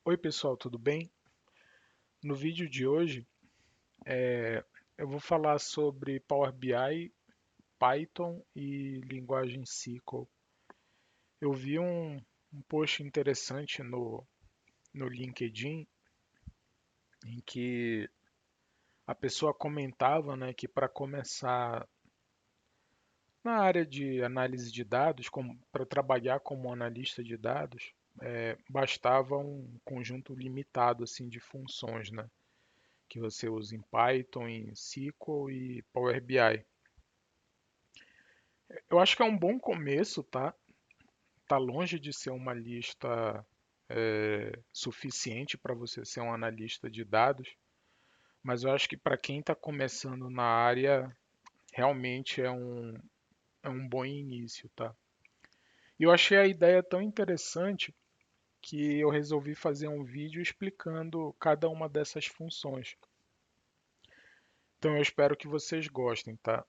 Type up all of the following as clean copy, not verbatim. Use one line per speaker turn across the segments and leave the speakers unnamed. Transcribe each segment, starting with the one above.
Oi pessoal, tudo bem? No vídeo de hoje eu vou falar sobre Power BI, Python e linguagem SQL. Eu vi um post interessante no LinkedIn em que a pessoa comentava, né, que para começar na área de análise de dados, para trabalhar como analista de dados, bastava um conjunto limitado assim de funções, né? Que você usa em Python, em SQL e Power BI. Eu acho que é um bom começo, tá? Tá longe de ser uma lista suficiente para você ser um analista de dados, mas eu acho que para quem está começando na área, realmente é um bom início, tá? E eu achei a ideia tão interessante que eu resolvi fazer um vídeo explicando cada uma dessas funções. Então eu espero que vocês gostem, tá?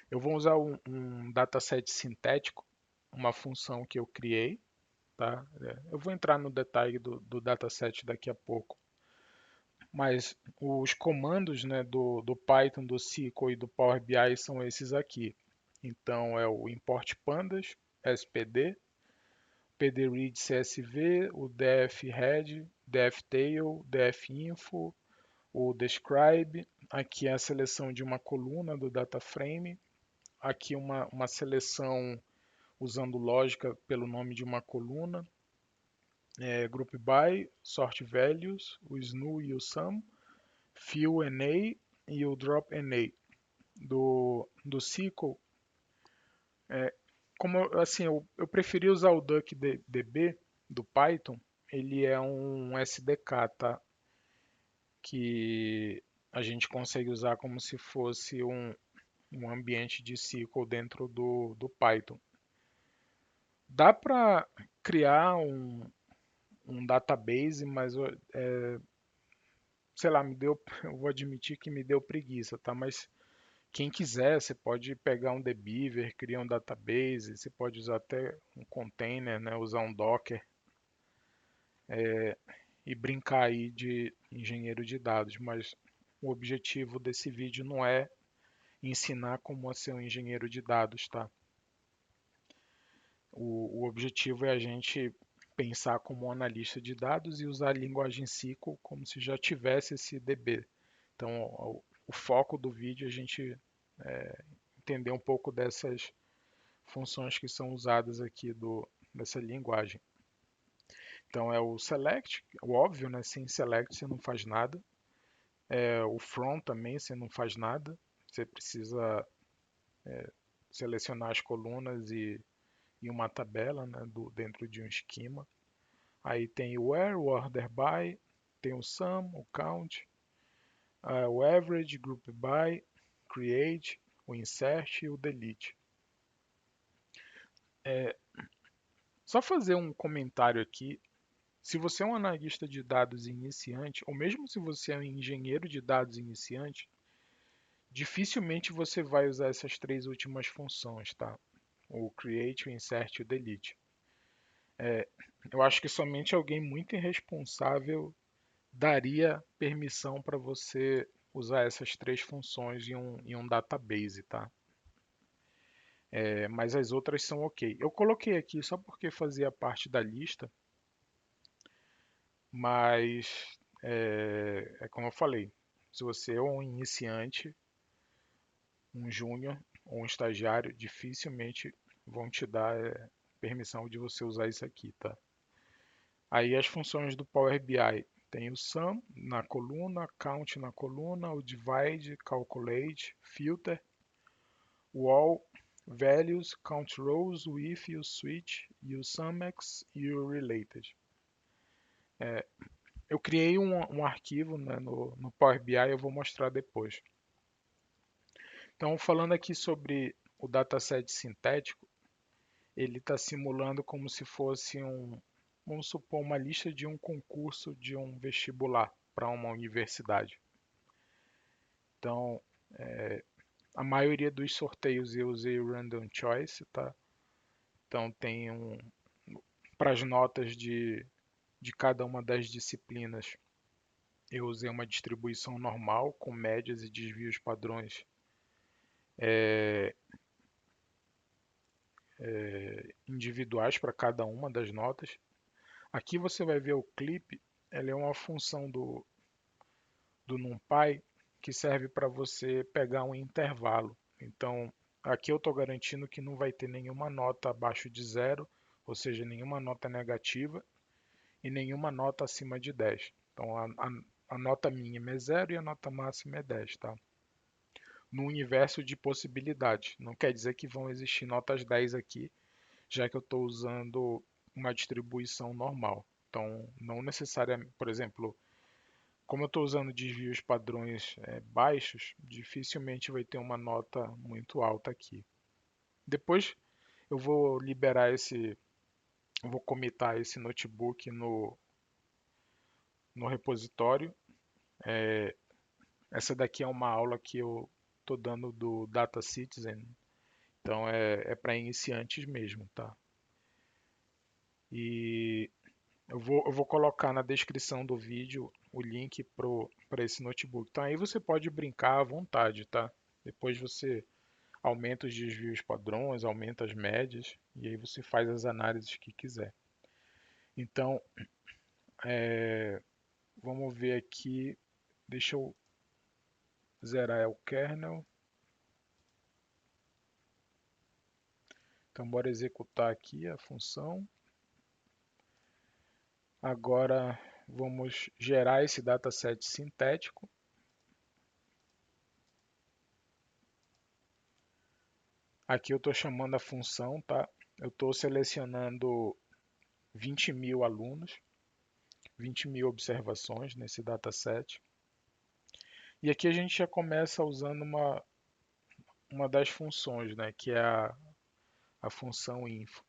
Eu vou usar um dataset sintético, uma função que eu criei, tá? Eu vou entrar no detalhe do dataset daqui a pouco, mas os comandos, né, do Python, do SQL e do Power BI são esses aqui. Então é o import pandas, SPD, pdread CSV, o dfhead, dftail, dfinfo, o describe. Aqui é a seleção de uma coluna do data frame. Aqui uma seleção usando lógica pelo nome de uma coluna, group by, sort values, o snu e o sum, fill NA e o drop NA. Do SQL, como assim, eu preferi usar o DuckDB do Python, ele é um SDK, tá? Que a gente consegue usar como se fosse um ambiente de SQL dentro do Python. Dá para criar um database, mas sei lá, eu vou admitir que me deu preguiça, tá? Mas quem quiser, você pode pegar um Dbeaver, criar um database, você pode usar até um container, né? Usar um Docker e brincar aí de engenheiro de dados, mas o objetivo desse vídeo não é ensinar como ser um engenheiro de dados, tá? O objetivo é a gente pensar como um analista de dados e usar a linguagem SQL como se já tivesse esse DB. Então, o foco do vídeo é a gente entender um pouco dessas funções que são usadas aqui dessa linguagem. Então, é o select, o óbvio, né? Sem select você não faz nada. O from também você não faz nada. Você precisa selecionar as colunas e uma tabela, né, dentro de um esquema. Aí tem o where, o order by, tem o sum, o count, o average, group by, create, o insert e o delete. Só fazer um comentário aqui. Se você é um analista de dados iniciante, ou mesmo se você é um engenheiro de dados iniciante, dificilmente você vai usar essas três últimas funções, tá? O create, o insert e o delete. Eu acho que somente alguém muito irresponsável daria permissão para você usar essas três funções em um database, tá? Mas as outras são ok. Eu coloquei aqui só porque fazia parte da lista, mas é como eu falei, se você é um iniciante, um júnior ou um estagiário, dificilmente vão te dar permissão de você usar isso aqui, tá? Aí as funções do Power BI tem o sum na coluna, count na coluna, o divide, calculate, filter, o all, values, count rows, o if, o switch, e o sumx e o related. Eu criei um arquivo, né, no Power BI, eu vou mostrar depois. Então, falando aqui sobre o dataset sintético, ele está simulando como se fosse vamos supor, uma lista de um concurso de um vestibular para uma universidade. Então, a maioria dos sorteios eu usei o Random Choice, tá? Então tem para as notas de cada uma das disciplinas, eu usei uma distribuição normal com médias e desvios padrões individuais para cada uma das notas. Aqui você vai ver o clip, ela é uma função do NumPy que serve para você pegar um intervalo. Então, aqui eu estou garantindo que não vai ter nenhuma nota abaixo de zero, ou seja, nenhuma nota negativa e nenhuma nota acima de 10. Então, a nota mínima é zero e a nota máxima é 10, tá? No universo de possibilidades. Não quer dizer que vão existir notas 10 aqui, já que eu estou usando uma distribuição normal. Então, não necessariamente, por exemplo, como eu estou usando desvios padrões baixos, dificilmente vai ter uma nota muito alta aqui. Depois eu vou liberar eu vou comitar esse notebook no repositório. Essa daqui é uma aula que eu estou dando do Data Citizen, então é para iniciantes mesmo, tá? E eu vou colocar na descrição do vídeo o link para esse notebook. Então aí você pode brincar à vontade, tá? Depois você aumenta os desvios padrões, aumenta as médias e aí você faz as análises que quiser. Então, vamos ver aqui. Deixa eu zerar o kernel. Então, bora executar aqui a função. Agora, vamos gerar esse dataset sintético. Aqui eu estou chamando a função, tá? Eu estou selecionando 20.000 alunos, 20.000 observações nesse dataset. E aqui a gente já começa usando uma das funções, né, que é a função info.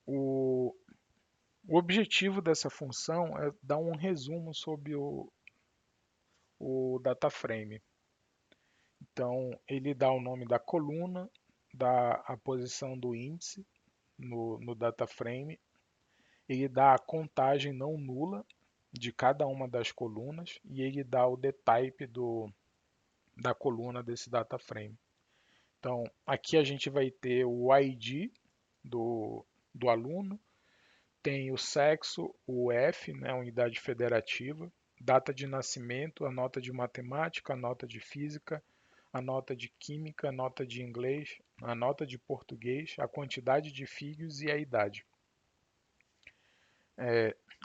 O objetivo dessa função é dar um resumo sobre o data frame. Então, ele dá o nome da coluna, dá a posição do índice no data frame, ele dá a contagem não nula de cada uma das colunas e ele dá o dtype da coluna desse data frame. Então, aqui a gente vai ter o ID do aluno, tem o sexo, o F, né, unidade federativa, data de nascimento, a nota de matemática, a nota de física, a nota de química, a nota de inglês, a nota de português, a quantidade de filhos e a idade.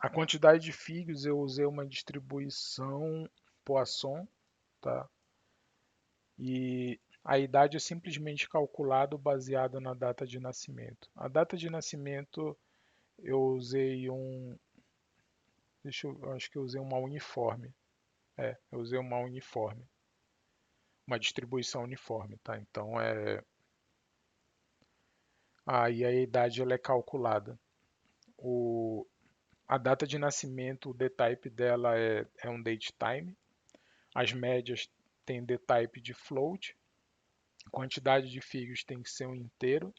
A quantidade de filhos eu usei uma distribuição Poisson, tá? E a idade é simplesmente calculado baseado na data de nascimento. A data de nascimento eu usei eu acho que eu usei uma uniforme. Eu usei uma uniforme, uma distribuição uniforme, tá? Então aí a idade ela é calculada. A data de nascimento, o dtype dela é um datetime. As médias têm dtype de float. Quantidade de filhos tem que ser um inteiro.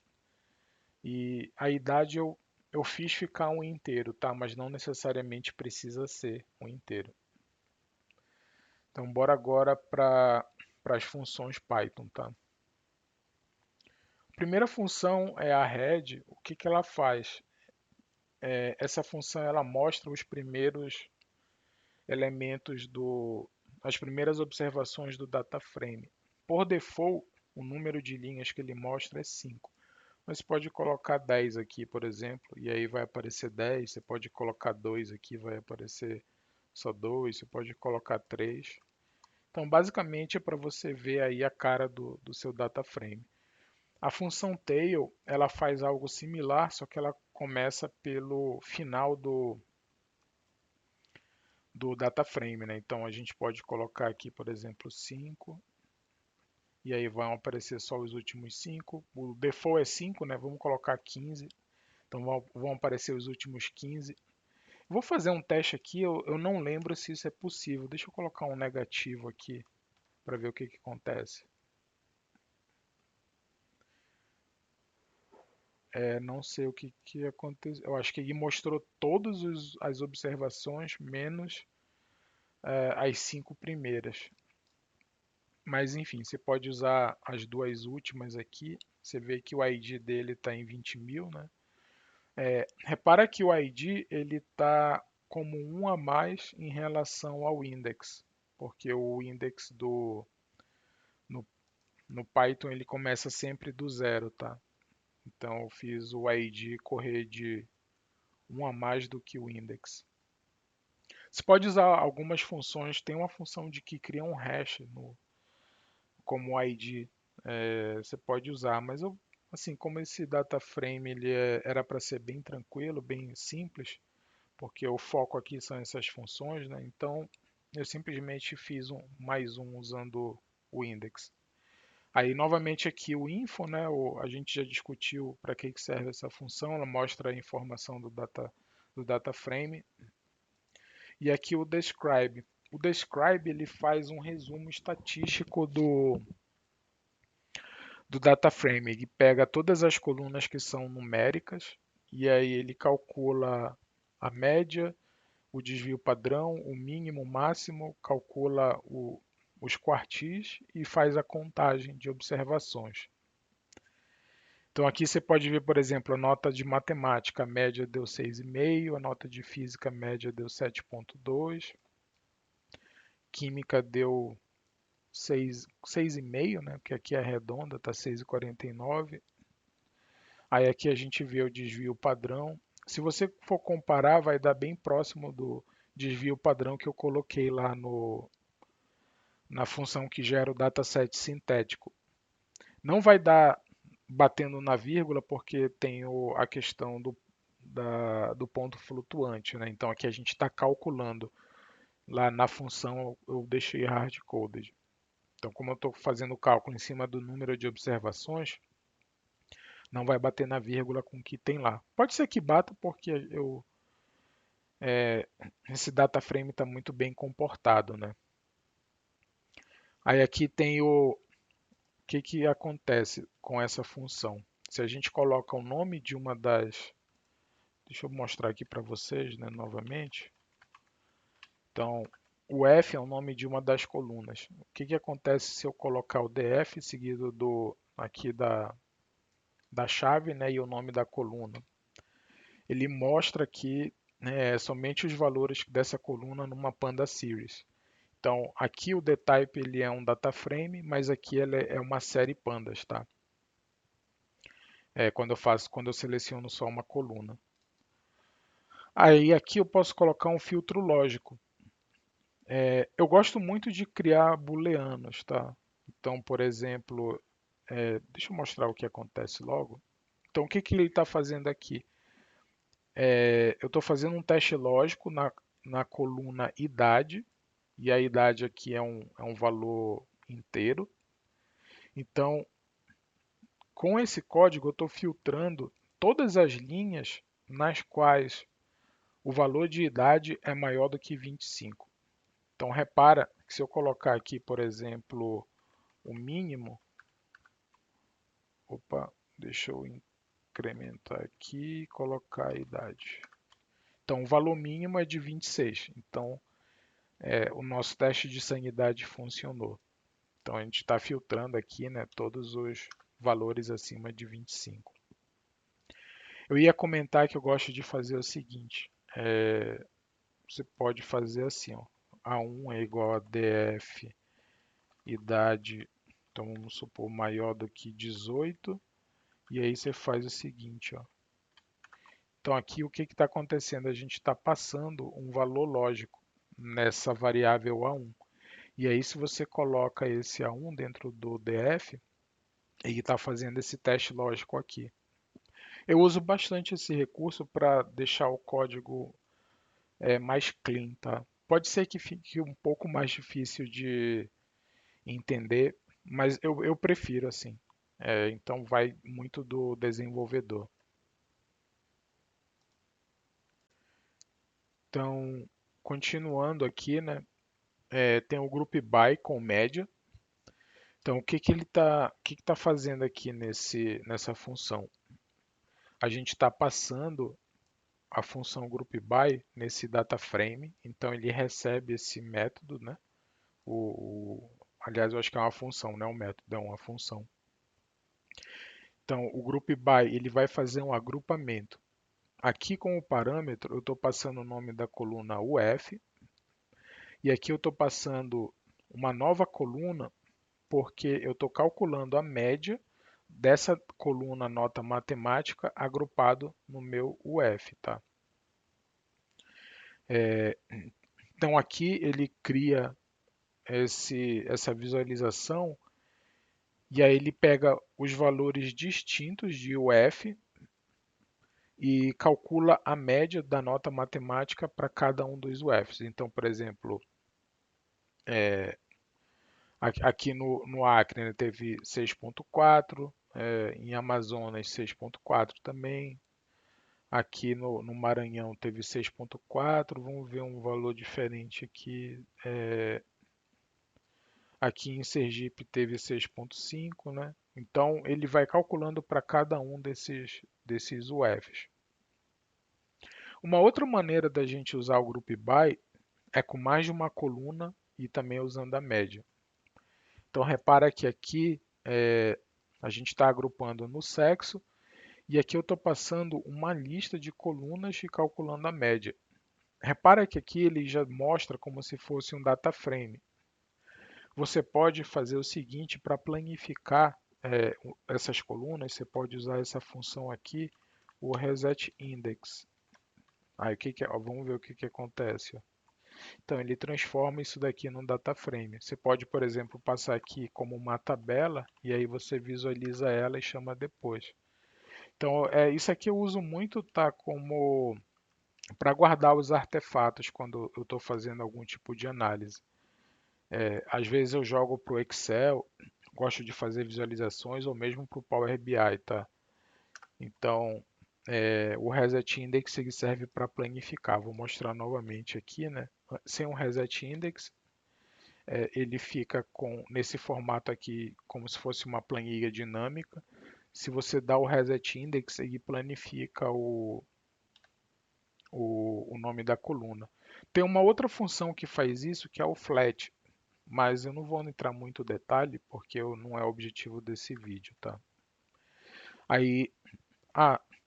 E a idade eu fiz ficar um inteiro, tá? Mas não necessariamente precisa ser um inteiro. Então, bora agora para as funções Python, tá? A primeira função é a head. O que ela faz? Essa função ela mostra os primeiros elementos as primeiras observações do data frame. Por default, o número de linhas que ele mostra é 5. Mas você pode colocar 10 aqui, por exemplo, e aí vai aparecer 10. Você pode colocar 2 aqui, vai aparecer só 2. Você pode colocar 3. Então, basicamente, é para você ver aí a cara do seu data frame. A função tail, ela faz algo similar, só que ela começa pelo final do data frame, né? Então, a gente pode colocar aqui, por exemplo, 5. E aí vão aparecer só os últimos 5. O default é 5, né? Vamos colocar 15. Então vão aparecer os últimos 15. Vou fazer um teste aqui, eu não lembro se isso é possível. Deixa eu colocar um negativo aqui para ver o que acontece. Não sei o que aconteceu. Eu acho que ele mostrou todas as observações, menos as 5 primeiras. Mas enfim, você pode usar as duas últimas aqui. Você vê que o ID dele está em 20.000, né? Repara que o ID ele está como um a mais em relação ao index, porque o index no, no Python ele começa sempre do zero, tá? Então eu fiz o ID correr de um a mais do que o index. Você pode usar algumas funções, tem uma função de que cria um hash como ID, você pode usar, mas eu, assim, como esse data frame era para ser bem tranquilo, bem simples, porque o foco aqui são essas funções, né? Então eu simplesmente fiz mais um usando o index. Aí novamente aqui o info, né? A gente já discutiu para que serve essa função, ela mostra a informação do data frame. E aqui o describe. O describe ele faz um resumo estatístico do data frame. Ele pega todas as colunas que são numéricas e aí ele calcula a média, o desvio padrão, o mínimo, o máximo, calcula os quartis e faz a contagem de observações. Então aqui você pode ver, por exemplo, a nota de matemática, a média deu 6,5, a nota de física a média deu 7,2, química deu 6,5, né? Porque aqui é redonda, está 6,49. Aí aqui a gente vê o desvio padrão. Se você for comparar, vai dar bem próximo do desvio padrão que eu coloquei lá na função que gera o dataset sintético. Não vai dar batendo na vírgula porque tem a questão do ponto flutuante, né? Então aqui a gente está calculando. Lá na função eu deixei hard-coded. Então, como eu estou fazendo o cálculo em cima do número de observações, não vai bater na vírgula com o que tem lá. Pode ser que bata porque esse data frame está muito bem comportado, né? Aí aqui tem o que acontece com essa função. Se a gente coloca o nome de uma das... Deixa eu mostrar aqui para vocês, né, novamente. Então, o F é o nome de uma das colunas. O que acontece se eu colocar o DF seguido aqui da chave, né, e o nome da coluna? Ele mostra aqui, né, somente os valores dessa coluna numa Panda Series. Então, aqui o dtype ele é um data frame, mas aqui ele é uma série pandas, tá? Quando eu seleciono só uma coluna. Aí aqui eu posso colocar um filtro lógico. Eu gosto muito de criar booleanos, tá? Então, por exemplo, deixa eu mostrar o que acontece logo. Então, o que ele está fazendo aqui? Eu estou fazendo um teste lógico na coluna idade, e a idade aqui é um valor inteiro. Então, com esse código, eu estou filtrando todas as linhas nas quais o valor de idade é maior do que 25. Então, repara que se eu colocar aqui, por exemplo, o mínimo, opa, deixa eu incrementar aqui e colocar a idade. Então, o valor mínimo é de 26. Então, o nosso teste de sanidade funcionou. Então, a gente está filtrando aqui, né, todos os valores acima de 25. Eu ia comentar que eu gosto de fazer o seguinte. Você pode fazer assim, ó. A1 é igual a df idade, então vamos supor maior do que 18. E aí você faz o seguinte, ó. Então aqui o que está acontecendo? A gente está passando um valor lógico nessa variável A1. E aí se você coloca esse A1 dentro do DF, ele está fazendo esse teste lógico aqui. Eu uso bastante esse recurso para deixar o código mais clean, tá? Pode ser que fique um pouco mais difícil de entender, mas eu prefiro assim. Então vai muito do desenvolvedor. Então, continuando aqui, né? Tem o group by com média. Então, o que ele tá fazendo aqui nessa função? a gente está passando a função group by nesse data frame, então ele recebe esse método, né? Aliás, eu acho que é uma função, não é um método, é uma função. Então, o group by ele vai fazer um agrupamento. Aqui com o parâmetro, eu estou passando o nome da coluna UF, e aqui eu estou passando uma nova coluna, porque eu estou calculando a média dessa coluna nota matemática agrupado no meu UF, tá? Então aqui ele cria essa visualização e aí ele pega os valores distintos de UF e calcula a média da nota matemática para cada um dos UFs. Então, por exemplo, aqui no Acre, né, teve 6,4, em Amazonas 6,4 também. Aqui no Maranhão teve 6,4. Vamos ver um valor diferente aqui. Aqui em Sergipe teve 6,5, né? Então ele vai calculando para cada um desses UFs. Uma outra maneira da gente usar o Group By é com mais de uma coluna e também usando a média. Então repara que aqui a gente está agrupando no sexo e aqui eu estou passando uma lista de colunas e calculando a média. Repara que aqui ele já mostra como se fosse um data frame. Você pode fazer o seguinte para planificar essas colunas, você pode usar essa função aqui, o reset index. Aí, vamos ver o que acontece. Ó. Então, ele transforma isso daqui num data frame. Você pode, por exemplo, passar aqui como uma tabela e aí você visualiza ela e chama depois. Então, isso aqui eu uso muito tá, como para guardar os artefatos quando eu estou fazendo algum tipo de análise. Às vezes eu jogo para o Excel, gosto de fazer visualizações ou mesmo para o Power BI, tá? Então, o Reset Index ele serve para planificar. Vou mostrar novamente aqui, né? Sem um Reset Index, ele fica nesse formato aqui como se fosse uma planilha dinâmica. Se você dá o Reset Index, ele planifica o nome da coluna. Tem uma outra função que faz isso, que é o Flat, mas eu não vou entrar muito detalhe porque não é o objetivo desse vídeo, tá? Aí,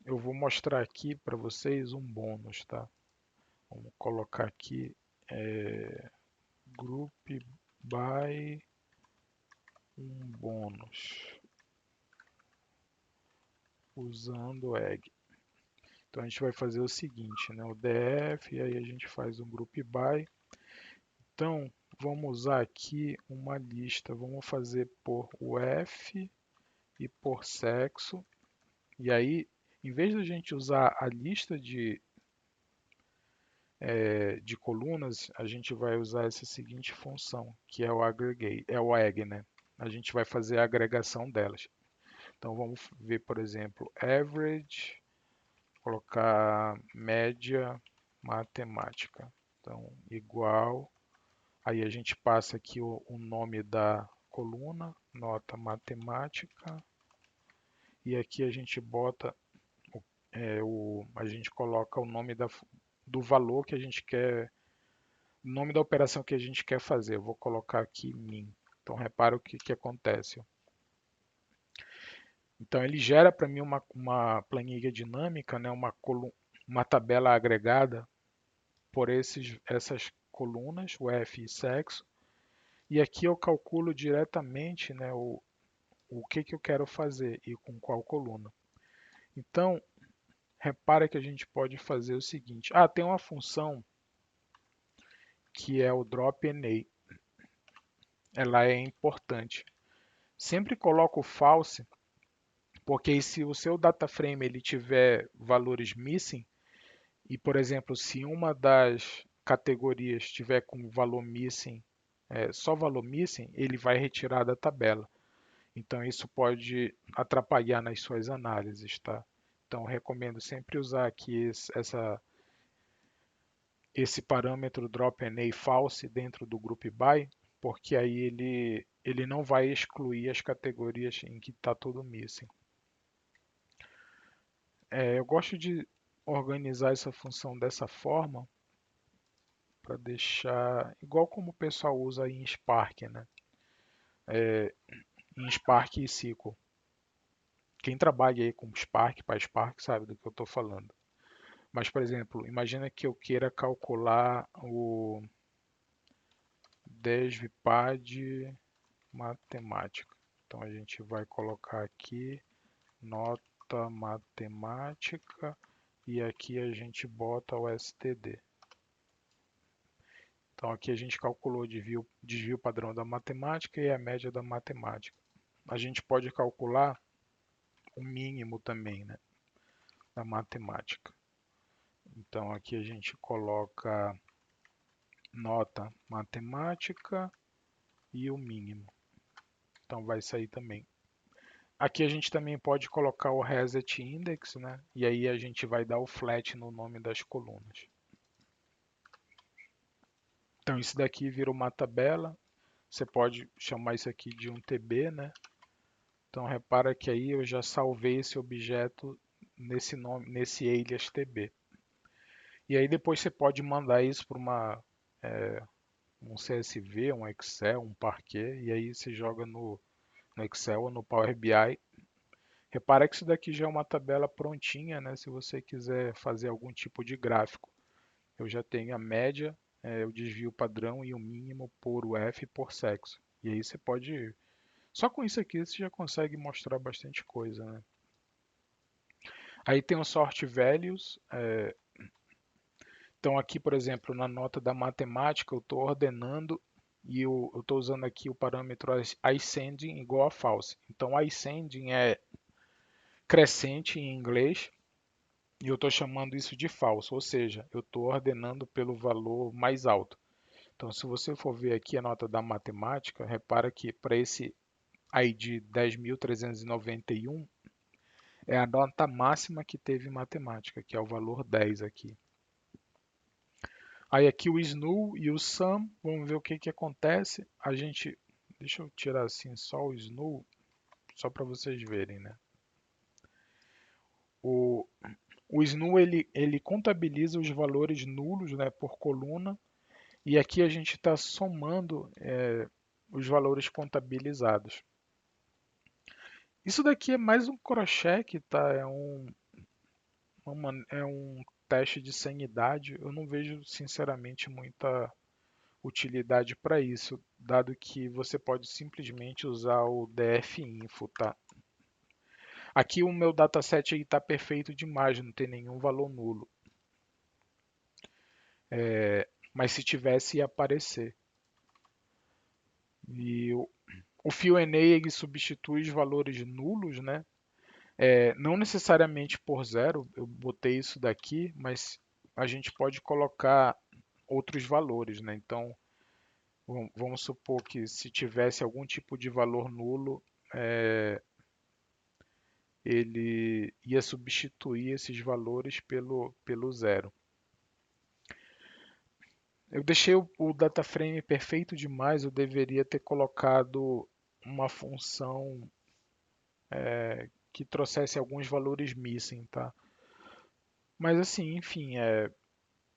eu vou mostrar aqui para vocês um bônus, tá? Vamos colocar aqui group by um bônus usando egg. Então a gente vai fazer o seguinte, né? O df e aí a gente faz um group by. Então vamos usar aqui uma lista. Vamos fazer por UF e por sexo. E aí, em vez da gente usar a lista de colunas, a gente vai usar essa seguinte função, que é o aggregate, é o egg, né? A gente vai fazer a agregação delas. Então vamos ver, por exemplo, average, colocar média matemática. Então igual, aí a gente passa aqui o nome da coluna, nota matemática, e aqui a gente bota a gente coloca o nome do valor que a gente quer, o nome da operação que a gente quer fazer. Eu vou colocar aqui min. Então repara o que acontece. Então ele gera para mim uma planilha dinâmica, né, uma tabela agregada por essas colunas, o F e sexo, e aqui eu calculo diretamente, né, o que eu quero fazer e com qual coluna. Então, repara que a gente pode fazer o seguinte. Tem uma função que é o drop NA. Ela é importante. Sempre coloca o false, porque se o seu data frame ele tiver valores missing, e por exemplo, se uma das categorias tiver com valor missing, só valor missing, ele vai retirar da tabela. Então isso pode atrapalhar nas suas análises, tá? Então recomendo sempre usar aqui esse parâmetro DropNA false dentro do group by, porque aí ele não vai excluir as categorias em que está tudo missing. Eu gosto de organizar essa função dessa forma para deixar igual como o pessoal usa em Spark, né? Em Spark e SQL. Quem trabalha aí com Spark, PySpark, sabe do que eu estou falando. Mas, por exemplo, imagina que eu queira calcular o DESVPAD matemática. Então a gente vai colocar aqui nota matemática e aqui a gente bota o STD. Então aqui a gente calculou o desvio padrão da matemática e a média da matemática. A gente pode calcular o mínimo também, né, da matemática. Então aqui a gente coloca nota matemática e o mínimo. Então vai sair também. Aqui a gente também pode colocar o reset index, né? E aí a gente vai dar o flat no nome das colunas. Então isso daqui vira uma tabela. Você pode chamar isso aqui de um TB, né? Então repara que aí eu já salvei esse objeto nesse nome, nesse alias TB. E aí depois você pode mandar isso para um CSV, um Excel, um Parquet, e aí você joga no Excel ou no Power BI. Repara que isso daqui já é uma tabela prontinha, né? Se você quiser fazer algum tipo de gráfico. Eu já tenho a média, o desvio padrão e o mínimo por UF e por sexo. E aí você pode... Só com isso aqui você já consegue mostrar bastante coisa, né? Aí tem o sort values. Então aqui, por exemplo, na nota da matemática, eu estou ordenando e eu estou usando aqui o parâmetro ascending igual a false. Então ascending é crescente em inglês e eu estou chamando isso de falso, ou seja, eu estou ordenando pelo valor mais alto. Então, se você for ver aqui a nota da matemática, repara que para esse ID 10.391 é a nota máxima que teve em matemática, que é o valor 10 aqui. Aí aqui o SNU e o SUM, vamos ver o que acontece. Deixa eu tirar assim só o SNU, só para vocês verem, né? O SNU ele contabiliza os valores nulos, né, por coluna, e aqui a gente está somando os valores contabilizados. Isso daqui é mais um cross-check, tá? É um teste de sanidade. Eu não vejo, sinceramente, muita utilidade para isso, dado que você pode simplesmente usar o df-info, tá? Aqui o meu dataset está perfeito demais, não tem nenhum valor nulo. Mas se tivesse, ia aparecer. E o FIO-NA ele substitui os valores nulos, né? Não necessariamente por zero, eu botei isso daqui, mas a gente pode colocar outros valores, né? Então, vamos supor que se tivesse algum tipo de valor nulo, ele ia substituir esses valores pelo zero. Eu deixei o DataFrame perfeito demais, eu deveria ter colocado uma função que trouxesse alguns valores missing, tá? Mas assim, enfim,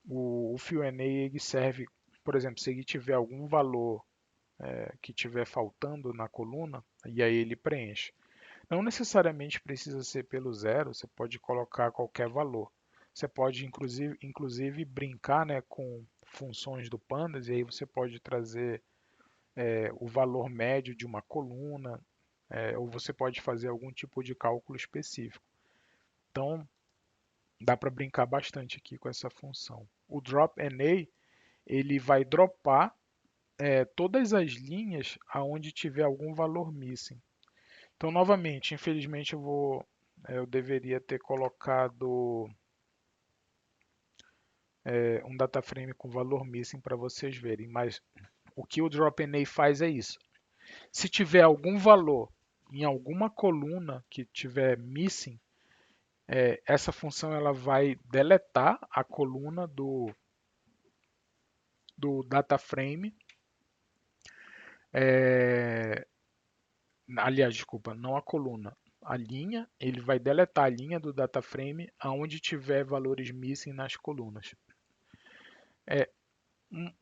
o FIO-NA ele serve, por exemplo, se ele tiver algum valor que tiver faltando na coluna, e aí ele preenche. Não necessariamente precisa ser pelo zero, você pode colocar qualquer valor. Você pode inclusive brincar, né, com funções do Pandas, e aí você pode trazer o valor médio de uma coluna, ou você pode fazer algum tipo de cálculo específico. Então, dá para brincar bastante aqui com essa função. O drop-NA ele vai dropar todas as linhas aonde tiver algum valor missing. Então, novamente, infelizmente eu deveria ter colocado um data frame com valor missing para vocês verem, mas o que o drop-NA faz é isso. Se tiver algum valor em alguma coluna que tiver missing, essa função ela vai deletar a coluna do data frame. Aliás, desculpa, não a coluna. a linha, ele vai deletar a linha do data frame aonde tiver valores missing nas colunas. É, um-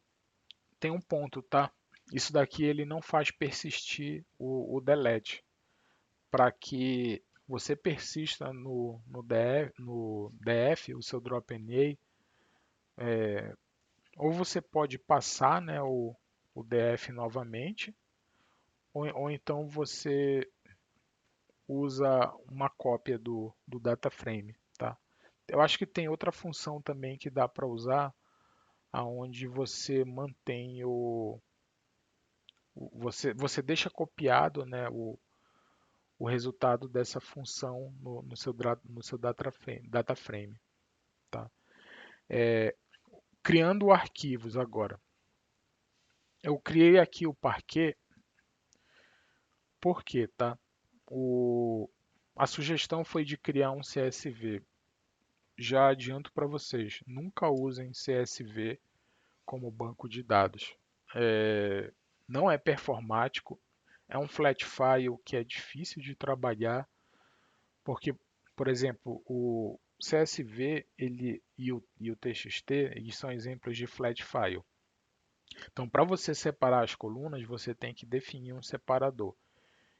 tem um ponto, tá? Isso daqui ele não faz persistir o delete. Para que você persista no DF, o seu drop NA, ou você pode passar, né, o DF novamente, ou então você usa uma cópia do data frame, tá? Eu acho que tem outra função também que dá para usar, aonde você mantém você deixa copiado, né, o resultado dessa função no seu data frame, tá? Criando arquivos agora. Eu criei aqui o Parquet, por quê, tá? A sugestão foi de criar um CSV. Já adianto para vocês, nunca usem CSV como banco de dados. Não é performático, é um flat file que é difícil de trabalhar, porque, por exemplo, o CSV e o TXT eles são exemplos de flat file. Então, para você separar as colunas, você tem que definir um separador.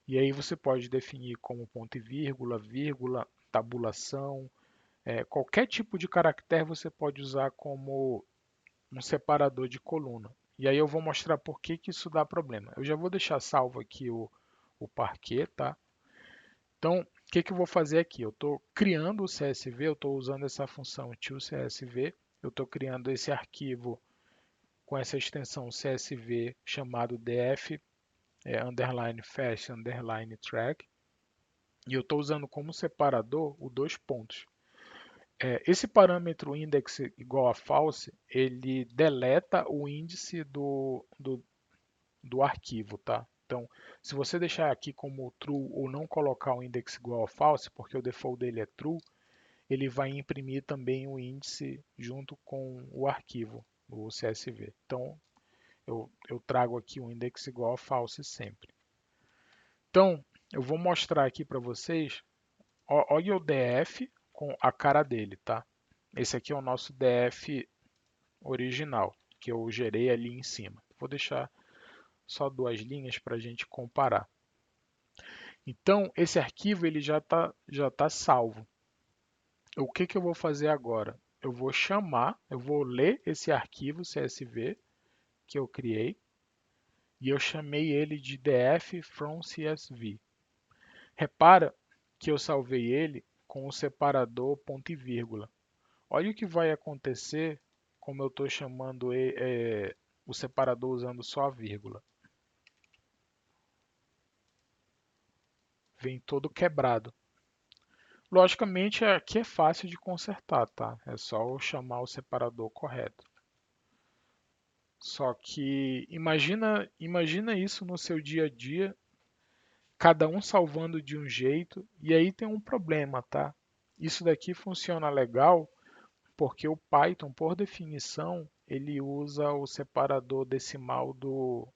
E aí você pode definir como ponto e vírgula, vírgula, tabulação, qualquer tipo de caractere você pode usar como um separador de coluna. E aí eu vou mostrar por que que isso dá problema. Eu já vou deixar salvo aqui o Parquet, tá? Então, o que que eu vou fazer aqui? Eu estou criando o CSV, eu estou usando essa função toCSV, eu estou criando esse arquivo com essa extensão CSV chamado df underline fast underline track, e eu estou usando como separador o dois pontos. Esse parâmetro index igual a false, ele deleta o índice do arquivo, tá? Então, se você deixar aqui como true ou não colocar o index igual a false, porque o default dele é true, ele vai imprimir também o índice junto com o arquivo, o CSV. Então, eu trago aqui o index igual a false sempre. Então, eu vou mostrar aqui para vocês, olha o DF com a cara dele, tá? Esse aqui é o nosso DF original, que eu gerei ali em cima. Vou deixar só duas linhas para a gente comparar. Então, esse arquivo ele já tá salvo. O que que eu vou fazer agora? Eu vou ler esse arquivo CSV que eu criei e eu chamei ele de df from CSV. Repara que eu salvei ele com o separador ponto e vírgula. Olha o que vai acontecer como eu estou chamando o separador usando só a vírgula. Vem todo quebrado. Logicamente, aqui é fácil de consertar, tá? É só eu chamar o separador correto. Só que imagina isso no seu dia a dia, cada um salvando de um jeito, e aí tem um problema, tá? Isso daqui funciona legal porque o Python, por definição, ele usa o separador decimal do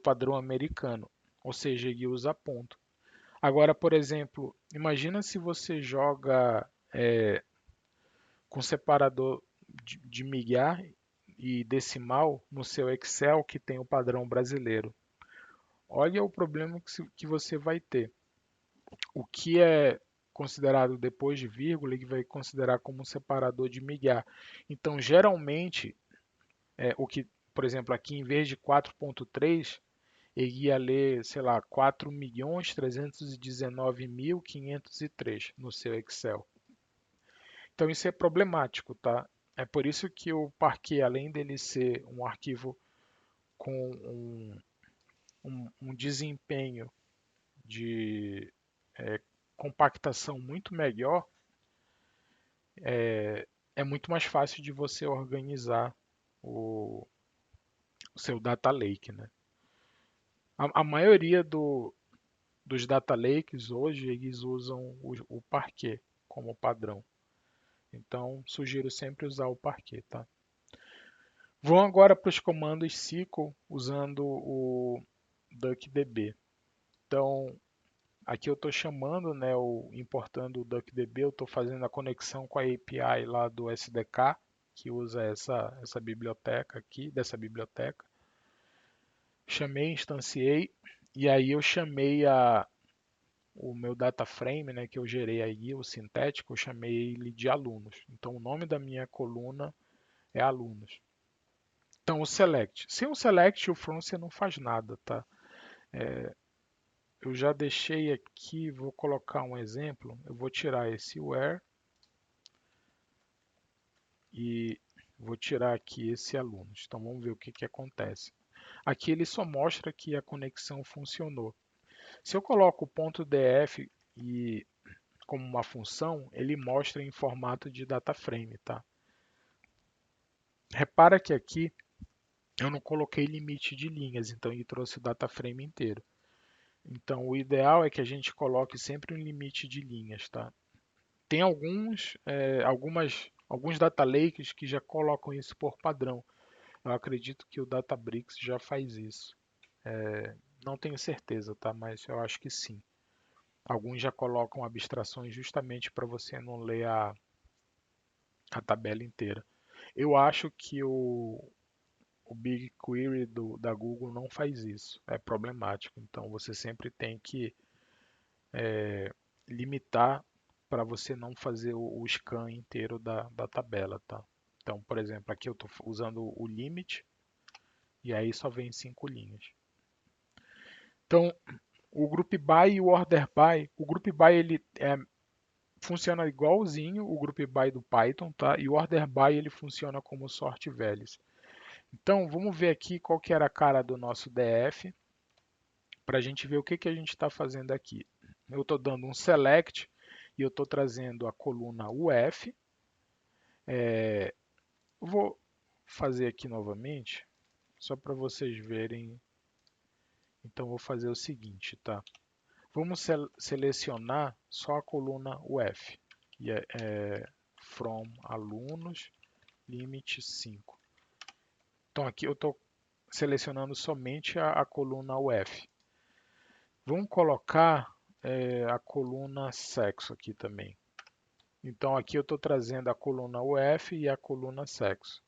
padrão americano, ou seja, ele usa ponto. Agora, por exemplo, imagina se você joga com separador de milhar e decimal no seu Excel que tem o padrão brasileiro. Olha o problema que você vai ter. O que é considerado depois de vírgula, ele vai considerar como um separador de milhar. Então, geralmente, o que, por exemplo, aqui em vez de 4.3, ele ia ler, sei lá, 4.319.503 no seu Excel. Então isso é problemático, tá? É por isso que o Parquet, além dele ser um arquivo com um desempenho de compactação muito melhor, é muito mais fácil de você organizar o seu data lake, né? A maioria dos data lakes hoje eles usam o Parquet como padrão. Então sugiro sempre usar o Parquet, tá? Vou agora para os comandos SQL usando o DuckDB. Então, aqui eu estou chamando, né, importando o DuckDB, eu estou fazendo a conexão com a API lá do SDK, que usa essa biblioteca aqui, dessa biblioteca. Chamei, instanciei, e aí eu chamei o meu data frame, né, que eu gerei aí, o sintético, eu chamei ele de alunos. Então o nome da minha coluna é alunos. Então o select. Sem o select, o front você não faz nada, tá? Eu já deixei aqui, vou colocar um exemplo. Eu vou tirar esse where e vou tirar aqui esse alunos. Então vamos ver o que acontece. Aqui ele só mostra que a conexão funcionou. Se eu coloco o ponto .df e como uma função, ele mostra em formato de data frame, tá? Repara que aqui eu não coloquei limite de linhas, então ele trouxe o data frame inteiro. Então o ideal é que a gente coloque sempre um limite de linhas, tá? Tem alguns data lakes que já colocam isso por padrão. Eu acredito que o Databricks já faz isso. Não tenho certeza, tá? Mas eu acho que sim. Alguns já colocam abstrações justamente para você não ler a tabela inteira. Eu acho que o BigQuery da Google não faz isso. É problemático. Então você sempre tem que limitar para você não fazer o scan inteiro da tabela, tá? Então, por exemplo, aqui eu estou usando o limit e aí só vem 5 linhas. Então, o group by e o order by, o group by ele funciona igualzinho o group by do Python, tá? E o order by ele funciona como sort values. Então, vamos ver aqui qual que era a cara do nosso DF para a gente ver o que a gente está fazendo aqui. Eu estou dando um select e eu estou trazendo a coluna UF. Vou fazer aqui novamente, só para vocês verem. Então, vou fazer o seguinte, tá? Vamos selecionar só a coluna UF. E from alunos, limite 5. Então, aqui eu estou selecionando somente a coluna UF. Vamos colocar a coluna sexo aqui também. Então, aqui eu estou trazendo a coluna UF e a coluna sexo.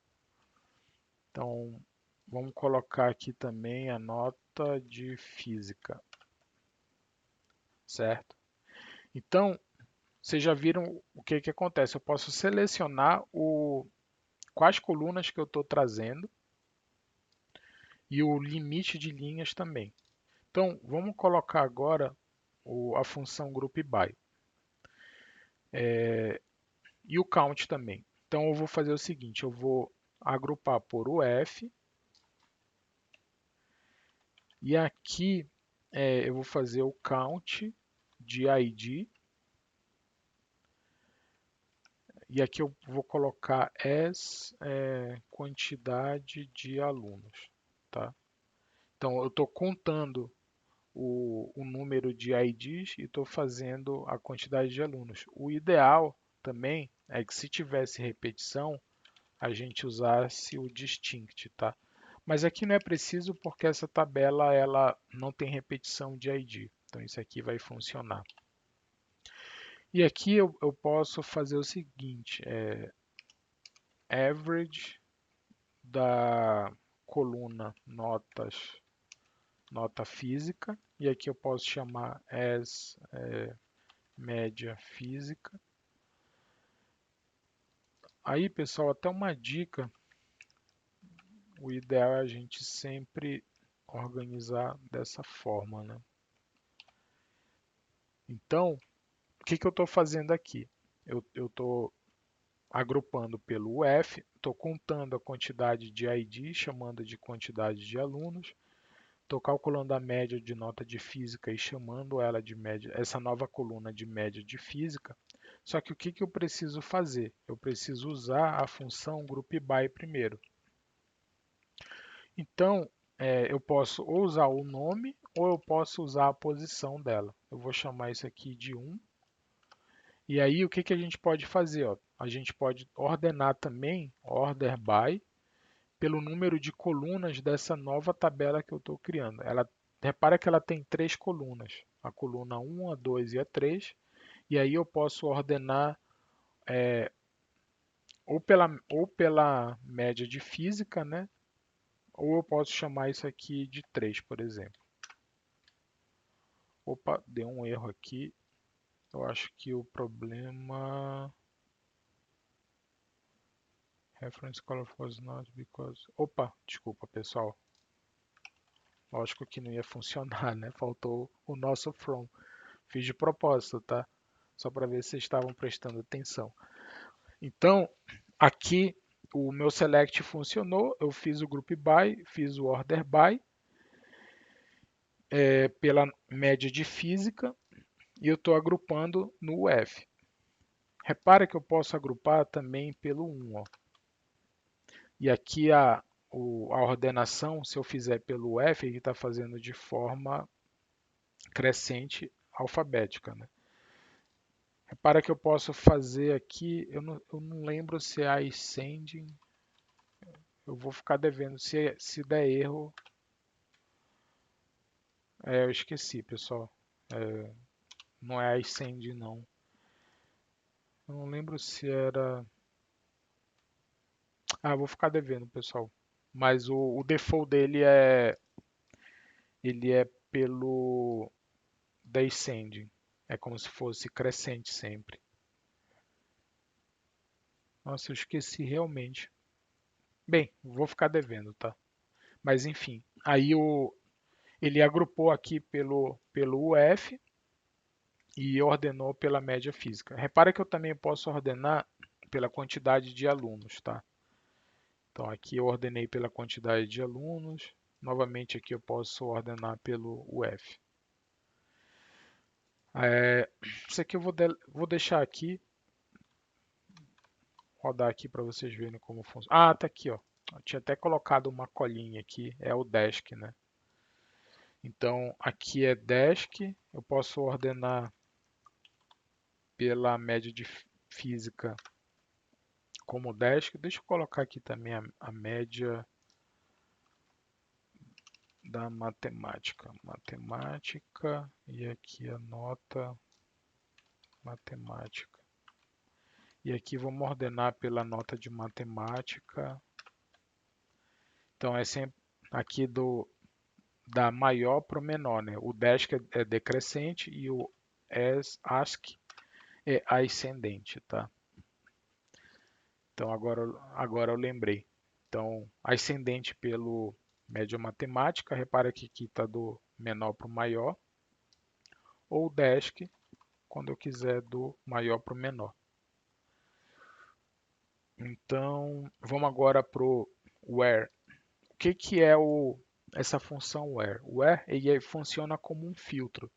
Então, vamos colocar aqui também a nota de física, certo? Então, vocês já viram o que acontece. Eu posso selecionar quais colunas que eu estou trazendo e o limite de linhas também. Então, vamos colocar agora a função group by e o count também. Então, eu vou fazer o seguinte, eu vou agrupar por UF e aqui eu vou fazer o count de ID e aqui eu vou colocar as quantidade de alunos, tá? Então eu estou contando o número de IDs e estou fazendo a quantidade de alunos. O ideal também é que se tivesse repetição, a gente usasse o distinct, tá? Mas aqui não é preciso porque essa tabela ela não tem repetição de ID. Então isso aqui vai funcionar. E aqui eu posso fazer o seguinte, average da coluna nota física, e aqui eu posso chamar as média física. Aí, pessoal, até uma dica, o ideal é a gente sempre organizar dessa forma, né? Então, o que eu estou fazendo aqui? Eu estou agrupando pelo UF, estou contando a quantidade de ID, chamando de quantidade de alunos, estou calculando a média de nota de física e chamando ela de média, essa nova coluna de média de física. Só que o que eu preciso fazer? Eu preciso usar a função groupBy primeiro. Então, eu posso ou usar o nome ou eu posso usar a posição dela. Eu vou chamar isso aqui de 1. E aí, o que a gente pode fazer? Ó? A gente pode ordenar também, order by, pelo número de colunas dessa nova tabela que eu estou criando. Ela repara que ela tem três colunas, a coluna 1, a 2 e a 3, e aí eu posso ordenar ou pela média de física, né? Ou eu posso chamar isso aqui de 3, por exemplo. Opa, deu um erro aqui. Eu acho que o problema... Reference color was not because... Opa, desculpa, pessoal. Lógico que não ia funcionar, né? Faltou o nosso from. Fiz de propósito, tá? Só para ver se vocês estavam prestando atenção. Então, aqui o meu select funcionou. Eu fiz o group by, fiz o order by pela média de física e eu estou agrupando no UF. Repara que eu posso agrupar também pelo 1. Ó. E aqui a ordenação, se eu fizer pelo F, ele está fazendo de forma crescente alfabética. Né? Repara que eu posso fazer aqui, eu não lembro se é ascending, eu vou ficar devendo, se der erro, eu esqueci, pessoal, não é ascending não, eu não lembro se era, eu vou ficar devendo, pessoal, mas o default dele ele é pelo descending, é como se fosse crescente sempre. Nossa, eu esqueci realmente. Bem, vou ficar devendo, tá? Mas enfim, aí ele agrupou aqui pelo UF e ordenou pela média física. Repara que eu também posso ordenar pela quantidade de alunos, tá? Então aqui eu ordenei pela quantidade de alunos. Novamente aqui eu posso ordenar pelo UF. Isso aqui eu vou deixar aqui, rodar aqui para vocês verem como funciona. Tá aqui, ó. Eu tinha até colocado uma colinha aqui, é o desk, né? Então aqui é desk, eu posso ordenar pela média de física como desk. Deixa eu colocar aqui também a média da matemática. Matemática e aqui a nota matemática. E aqui vamos ordenar pela nota de matemática. Então é sempre aqui da maior para o menor, né? O desk é decrescente e o ask é ascendente, tá? Então agora eu lembrei. Então, ascendente pelo média matemática, repara que aqui está do menor para o maior, ou desk, quando eu quiser do maior para o menor. Então, vamos agora para o where. O que é essa função where? O where ele funciona como um filtro.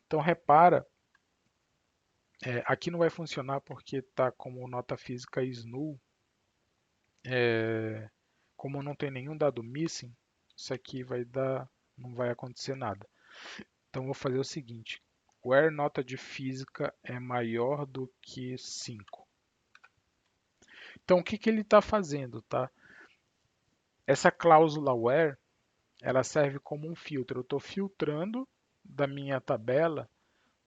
Então, repara, aqui não vai funcionar porque está como nota física is null. Como não tem nenhum dado missing, isso aqui não vai acontecer nada. Então vou fazer o seguinte, where nota de física é maior do que 5. Então o que ele está fazendo, tá? Essa cláusula where, ela serve como um filtro. Eu estou filtrando da minha tabela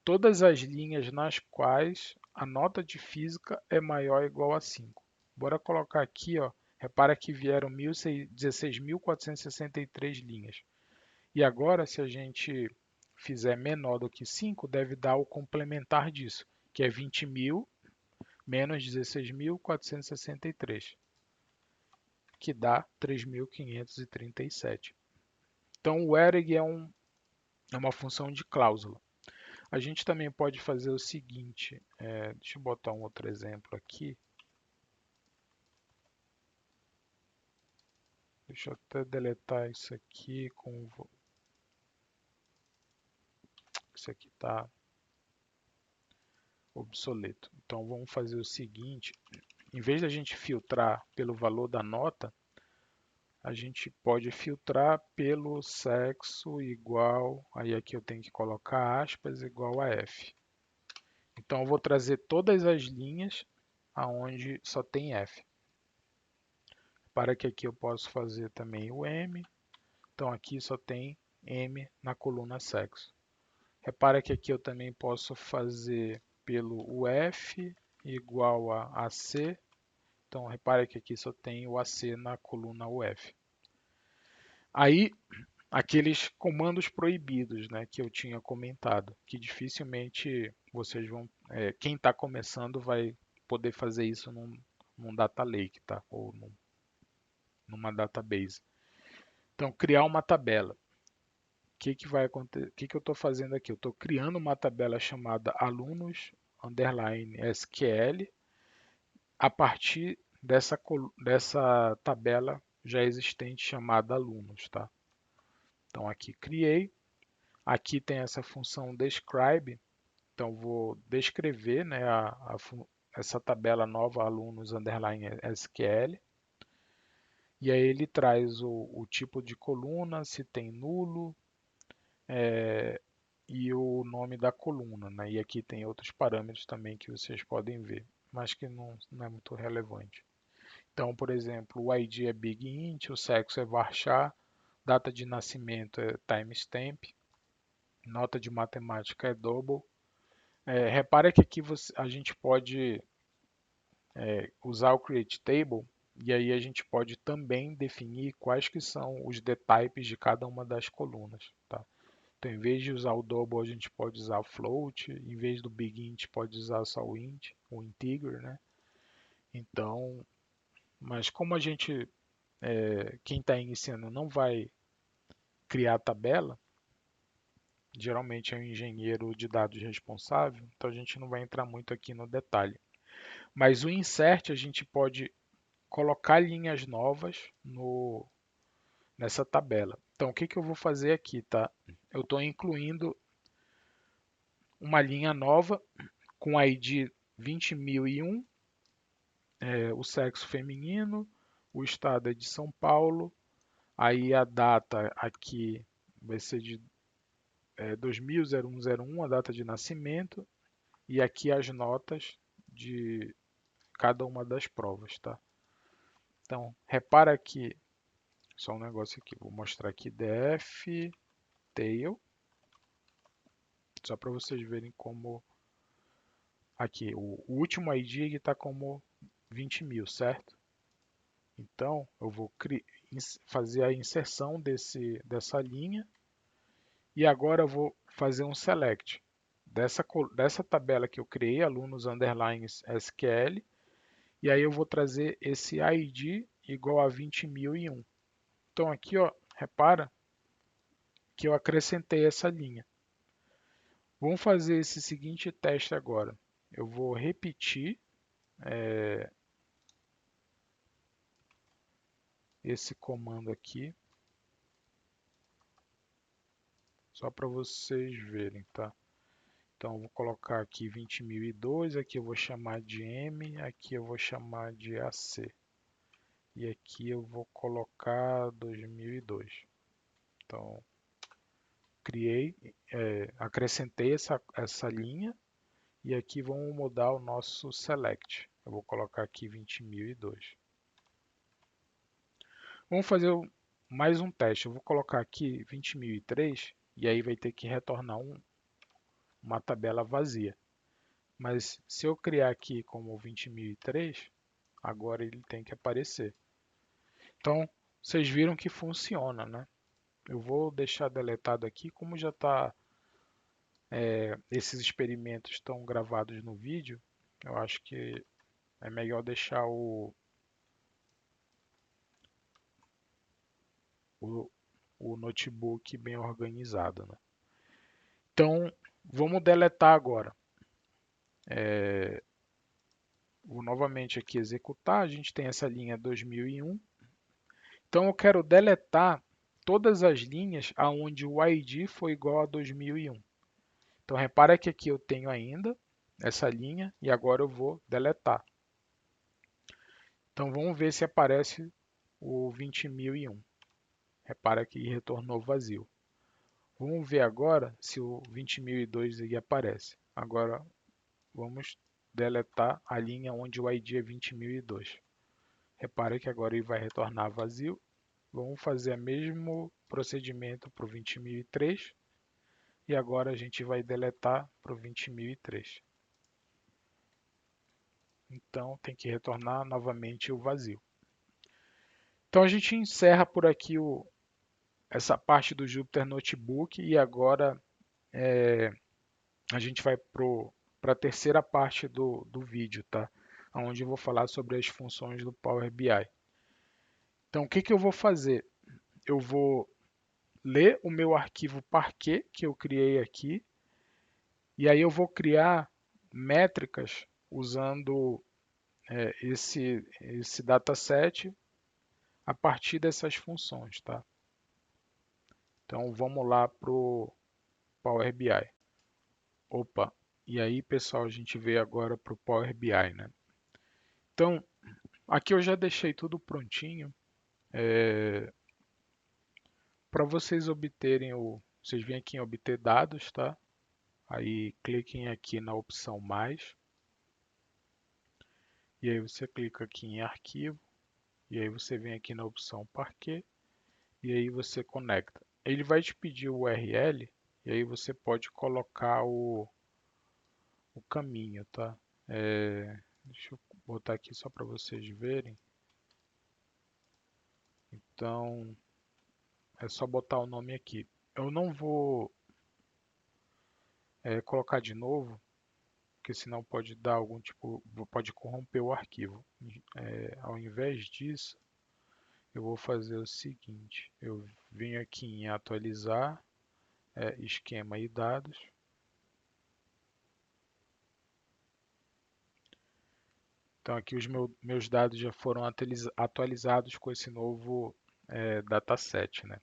todas as linhas nas quais a nota de física é maior ou igual a 5. Bora colocar aqui, ó. Repara que vieram 16.463 linhas. E agora, se a gente fizer menor do que 5, deve dar o complementar disso, que é 20.000 menos 16.463, que dá 3.537. Então, o array é uma função de cláusula. A gente também pode fazer o seguinte, deixa eu botar um outro exemplo aqui. Deixa eu até deletar isso aqui. Isso aqui está obsoleto. Então vamos fazer o seguinte, em vez da gente filtrar pelo valor da nota, a gente pode filtrar pelo sexo igual, aí aqui eu tenho que colocar aspas, igual a F. Então eu vou trazer todas as linhas aonde só tem F. Para que aqui eu posso fazer também o M. Então aqui só tem M na coluna sexo. Repara que aqui eu também posso fazer pelo UF igual a AC. Então, repara que aqui só tem o AC na coluna UF. Aí, aqueles comandos proibidos, né, que eu tinha comentado, que dificilmente vocês vão, quem está começando vai poder fazer isso num data lake, tá? Ou numa database. Então, criar uma tabela. O que vai acontecer? O que eu estou fazendo aqui? Eu estou criando uma tabela chamada alunos underline SQL a partir dessa tabela já existente chamada alunos, tá? Então aqui criei, aqui tem essa função describe, então vou descrever, né, essa tabela nova alunos underline SQL, e aí ele traz o tipo de coluna, se tem nulo, e o nome da coluna, né? E aqui tem outros parâmetros também que vocês podem ver, mas que não é muito relevante. Então, por exemplo, o ID é Big Int, o sexo é varchar, data de nascimento é timestamp, nota de matemática é double. Repara que aqui a gente pode usar o create table e aí a gente pode também definir quais que são os dtypes de cada uma das colunas, tá? Então, em vez de usar o double, a gente pode usar o float, em vez do big int, pode usar só o int, o integer, né? Então, mas como a gente, quem está iniciando não vai criar a tabela, geralmente é o engenheiro de dados responsável, então a gente não vai entrar muito aqui no detalhe. Mas o insert a gente pode colocar linhas novas nessa tabela. Então o que eu vou fazer aqui, tá? Eu estou incluindo uma linha nova com ID 20001, o sexo feminino, o estado é de São Paulo, aí a data aqui vai ser de 2001, a data de nascimento, e aqui as notas de cada uma das provas, tá? Então, repara aqui, só um negócio aqui, vou mostrar aqui df tail, só para vocês verem como aqui, o último ID está como 20.000, certo? Então, eu vou fazer a inserção dessa linha e agora eu vou fazer um select dessa tabela que eu criei, alunos underlines SQL, e aí eu vou trazer esse ID igual a 20.001. Então aqui, ó, repara que eu acrescentei essa linha. Vamos fazer esse seguinte teste agora. Eu vou repetir esse comando aqui, só para vocês verem, tá? Então eu vou colocar aqui 20.002, aqui eu vou chamar de M, aqui eu vou chamar de AC. E aqui eu vou colocar 2002. Então, criei, acrescentei essa linha e aqui vamos mudar o nosso select. Eu vou colocar aqui 20.002. Vamos fazer mais um teste. Eu vou colocar aqui 20.003 e aí vai ter que retornar uma tabela vazia. Mas se eu criar aqui como 20.003, agora ele tem que aparecer. Então, vocês viram que funciona, né? Eu vou deixar deletado aqui, como já está, esses experimentos estão gravados no vídeo, eu acho que é melhor deixar o, o notebook bem organizado, né? Então, vamos deletar agora. Vou novamente aqui executar, a gente tem essa linha 2001. Então, eu quero deletar todas as linhas aonde o ID foi igual a 2001. Então, repara que aqui eu tenho ainda essa linha e agora eu vou deletar. Então, vamos ver se aparece o 20.001. Repara que retornou vazio. Vamos ver agora se o 20.002 aí aparece. Agora, vamos deletar a linha onde o ID é 20.002. Repara que agora ele vai retornar vazio. Vamos fazer o mesmo procedimento para o 20.003 e agora a gente vai deletar para o 20.003. Então tem que retornar novamente o vazio. Então a gente encerra por aqui essa parte do Jupyter Notebook e agora a gente vai para a terceira parte do vídeo, tá? Onde eu vou falar sobre as funções do Power BI. Então o que eu vou fazer? Eu vou ler o meu arquivo Parquet que eu criei aqui e aí eu vou criar métricas usando esse dataset a partir dessas funções, tá? Então vamos lá para o Power BI. Opa, e aí pessoal, a gente veio agora para o Power BI, né? Então aqui eu já deixei tudo prontinho para vocês obterem vocês vêm aqui em obter dados, tá? Aí cliquem aqui na opção mais e aí você clica aqui em arquivo e aí você vem aqui na opção Parquet e aí você conecta. Ele vai te pedir o URL e aí você pode colocar o caminho, tá? Deixa eu botar aqui só para vocês verem. Então é só botar o nome aqui. Eu não vou colocar de novo, porque senão pode dar algum tipo, pode corromper o arquivo. Ao invés disso, eu vou fazer o seguinte: eu venho aqui em atualizar esquema e dados. Então aqui os meus dados já foram atualizados com esse novo dataset, né?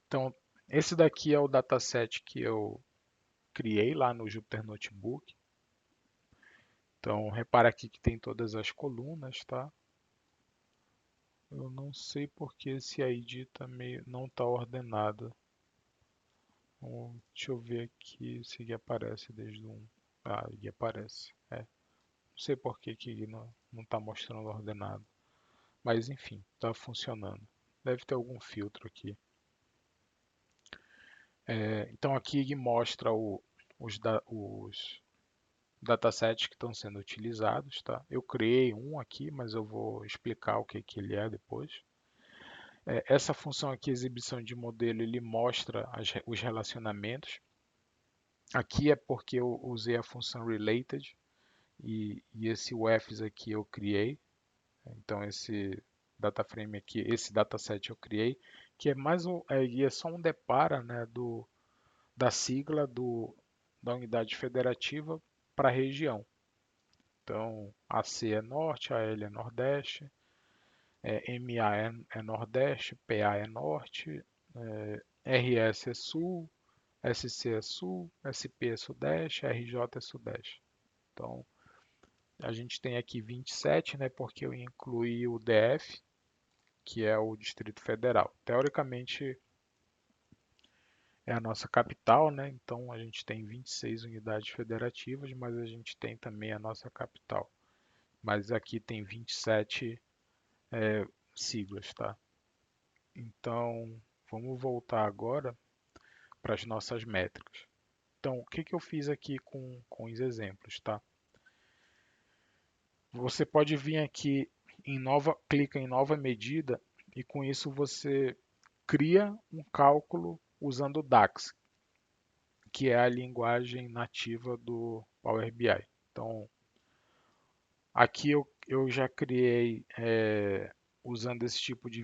Então esse daqui é o dataset que eu criei lá no Jupyter Notebook. Então repara aqui que tem todas as colunas, tá? Eu não sei porque esse ID não está ordenado. Deixa eu ver aqui se ele aparece desde o 1. Ah, ele aparece. Não sei por que que ele não está mostrando ordenado. Mas enfim, está funcionando. Deve ter algum filtro aqui. Então aqui ele mostra os datasets que estão sendo utilizados, tá? Eu criei um aqui, mas eu vou explicar o que que ele é depois. Essa função aqui, exibição de modelo, ele mostra os relacionamentos. Aqui é porque eu usei a função related e esse UFs aqui eu criei. Então esse data frame aqui, esse dataset eu criei, que é ele é só um depara, né, da sigla da unidade federativa para a região. Então AC é norte, AL é nordeste, MA é nordeste, PA é norte, RS é sul, SC é sul, SP é sudeste, RJ é sudeste. Então a gente tem aqui 27, né, porque eu incluí o DF, que é o Distrito Federal. Teoricamente é a nossa capital, né? Então a gente tem 26 unidades federativas, mas a gente tem também a nossa capital. Mas aqui tem 27 siglas, tá? Então vamos voltar agora para as nossas métricas. Então o que que eu fiz aqui com os exemplos, tá? Você pode vir aqui clica em nova medida e com isso você cria um cálculo usando o DAX, que é a linguagem nativa do Power BI. Então, aqui eu já criei, usando esse tipo de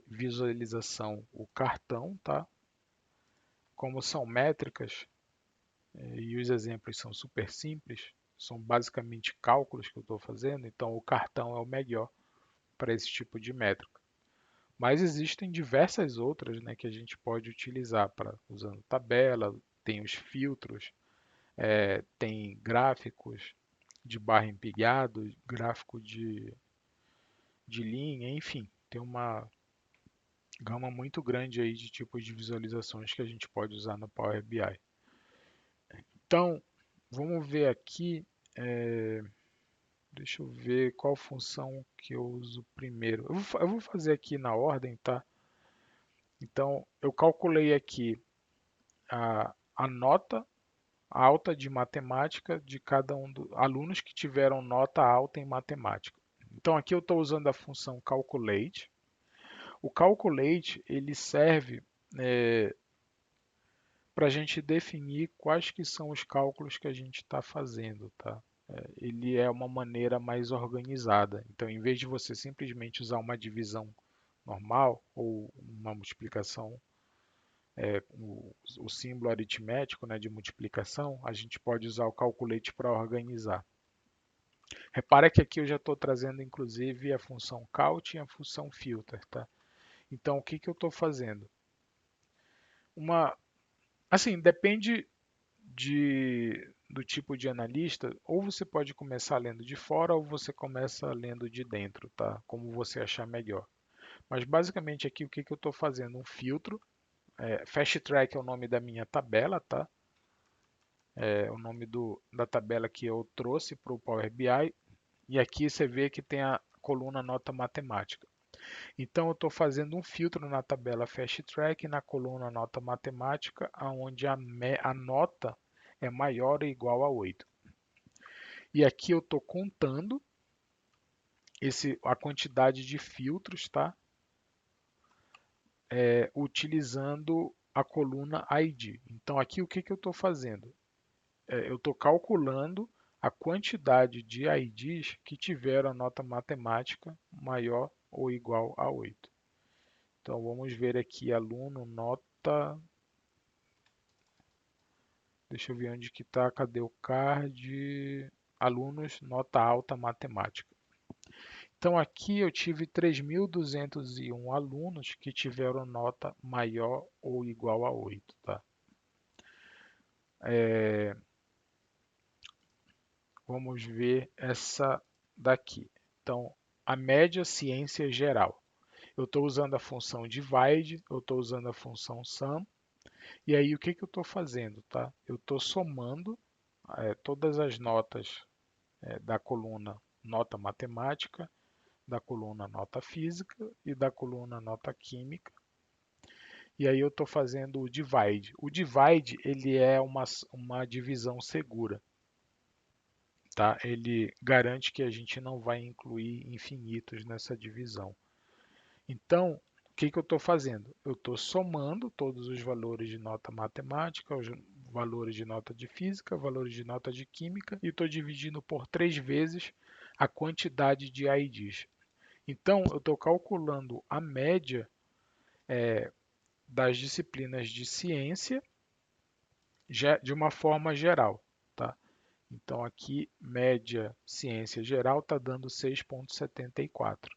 visualização, o cartão, tá? Como são métricas, e os exemplos são super simples, são basicamente cálculos que eu estou fazendo, então o cartão é o melhor para esse tipo de métrica. Mas existem diversas outras, né, que a gente pode utilizar usando tabela, tem os filtros, tem gráficos de barra empilhado, gráfico de linha, enfim, tem uma gama muito grande aí de tipos de visualizações que a gente pode usar no Power BI. Então, vamos ver aqui, Deixa eu ver qual função que eu uso primeiro. Eu vou fazer aqui na ordem, tá? Então, eu calculei aqui a nota alta de matemática de cada um dos alunos que tiveram nota alta em matemática. Então, aqui eu estou usando a função calculate. O calculate ele serve para a gente definir quais que são os cálculos que a gente está fazendo, tá? Ele é uma maneira mais organizada. Então, em vez de você simplesmente usar uma divisão normal ou uma multiplicação, o símbolo aritmético, né, de multiplicação, a gente pode usar o calculate para organizar. Repara que aqui eu já estou trazendo inclusive a função count e a função filter, tá? Então, o que que eu estou fazendo? Assim, depende do tipo de analista, ou você pode começar lendo de fora ou você começa lendo de dentro, tá? Como você achar melhor. Mas basicamente aqui o que que eu estou fazendo? Um filtro. Fast Track é o nome da minha tabela, tá? É o nome da tabela que eu trouxe para o Power BI. E aqui você vê que tem a coluna nota matemática. Então eu estou fazendo um filtro na tabela Fast Track na coluna nota matemática, onde a nota é maior ou igual a 8. E aqui eu estou contando a quantidade de filtros, tá? Utilizando a coluna ID. Então aqui o que que eu estou fazendo? Eu estou calculando a quantidade de IDs que tiveram a nota matemática maior ou igual a 8. Então vamos ver aqui aluno nota. Deixa eu ver onde que está. Cadê o card? Alunos nota alta matemática. Então aqui eu tive 3.201 alunos que tiveram nota maior ou igual a 8, tá? Vamos ver essa daqui. Então, a média ciência geral. Eu estou usando a função divide, eu estou usando a função sum, e aí o que que eu estou fazendo, tá? Eu estou somando todas as notas da coluna nota matemática, da coluna nota física e da coluna nota química. E aí eu estou fazendo o divide. O divide ele é uma divisão segura, tá? Ele garante que a gente não vai incluir infinitos nessa divisão. Então, o que que eu estou fazendo? Eu estou somando todos os valores de nota matemática, os valores de nota de física, valores de nota de química e estou dividindo por 3 vezes a quantidade de IDs. Então, eu estou calculando a média das disciplinas de ciência de uma forma geral, tá? Então, aqui, média ciência geral está dando 6,74.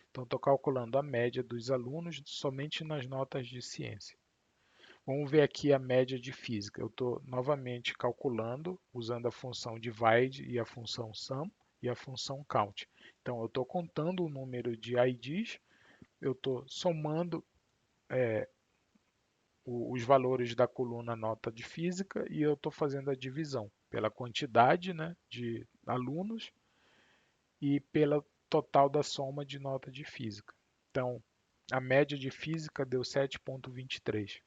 Então, estou calculando a média dos alunos somente nas notas de ciência. Vamos ver aqui a média de física. Eu estou novamente calculando usando a função divide e a função sum e a função count. Então, eu estou contando o número de IDs, eu estou somando os valores da coluna nota de física e eu estou fazendo a divisão pela quantidade, né, de alunos e pela total da soma de nota de física. Então, a média de física deu 7,23.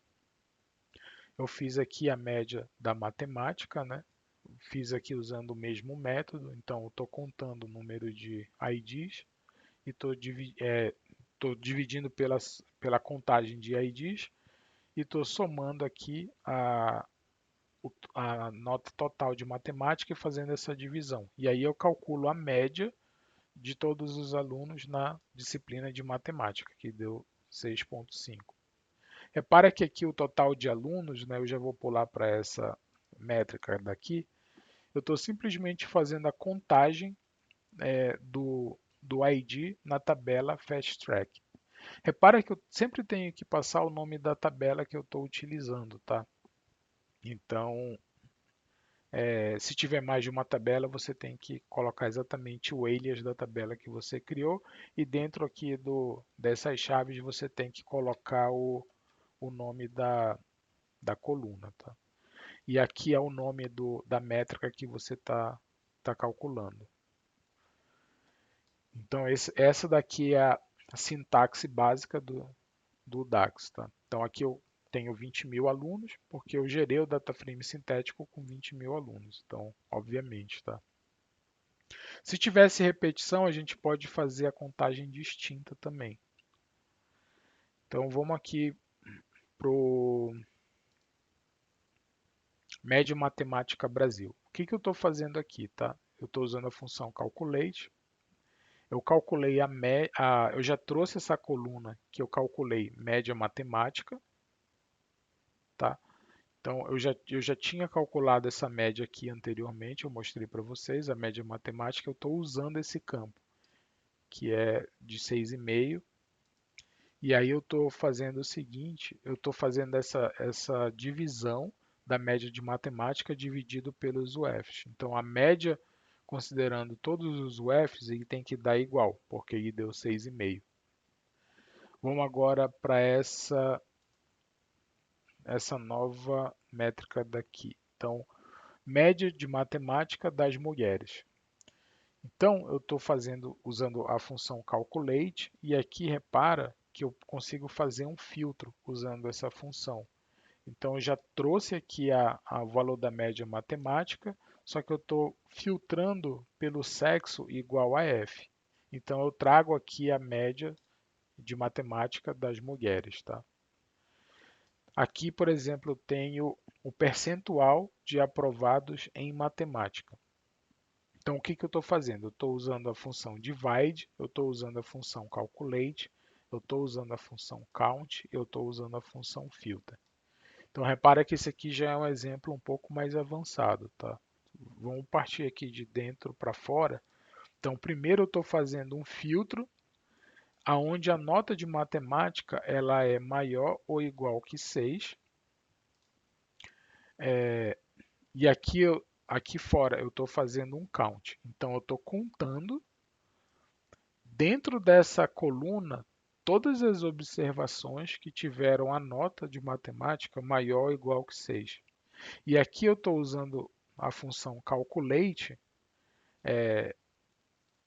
Eu fiz aqui a média da matemática, né? Fiz aqui usando o mesmo método, então eu estou contando o número de IDs e estou dividindo pela contagem de IDs e estou somando aqui a nota total de matemática e fazendo essa divisão. E aí eu calculo a média de todos os alunos na disciplina de matemática, que deu 6,5. Repara que aqui o total de alunos, né, eu já vou pular para essa métrica daqui, eu estou simplesmente fazendo a contagem do ID na tabela Fast Track. Repara que eu sempre tenho que passar o nome da tabela que eu estou utilizando, tá? Então, se tiver mais de uma tabela, você tem que colocar exatamente o alias da tabela que você criou e dentro aqui dessas chaves você tem que colocar o nome da coluna, tá? E aqui é o nome da métrica que você está calculando. Então, essa daqui é a sintaxe básica do DAX, tá? Então, aqui eu tenho 20 mil alunos, porque eu gerei o DataFrame sintético com 20 mil alunos. Então, obviamente, tá? Se tivesse repetição, a gente pode fazer a contagem distinta também. Então, vamos aqui para o Média Matemática Brasil. O que eu estou fazendo aqui, tá? Eu estou usando a função calculate. Eu calculei eu já trouxe essa coluna que eu calculei média matemática, tá? Então eu já tinha calculado essa média aqui anteriormente, eu mostrei para vocês a média matemática. Eu estou usando esse campo que é de 6,5. E aí eu estou fazendo o seguinte, eu estou fazendo essa divisão da média de matemática dividido pelos UFs. Então a média, considerando todos os UFs, ele tem que dar igual, porque aí deu 6,5. Vamos agora para essa nova métrica daqui. Então, média de matemática das mulheres. Então, eu estou usando a função calculate e aqui repara que eu consigo fazer um filtro usando essa função. Então, eu já trouxe aqui a valor da média matemática, só que eu estou filtrando pelo sexo igual a F. Então, eu trago aqui a média de matemática das mulheres, tá? Aqui, por exemplo, eu tenho o percentual de aprovados em matemática. Então, o que eu estou fazendo? Eu estou usando a função divide, eu estou usando a função calculate, eu estou usando a função count, eu estou usando a função filter. Então, repara que esse aqui já é um exemplo um pouco mais avançado, tá? Vamos partir aqui de dentro para fora. Então, primeiro eu estou fazendo um filtro aonde a nota de matemática ela é maior ou igual que 6. E aqui fora eu estou fazendo um count. Então eu estou contando dentro dessa coluna todas as observações que tiveram a nota de matemática maior ou igual que 6. E aqui eu estou usando a função calculate,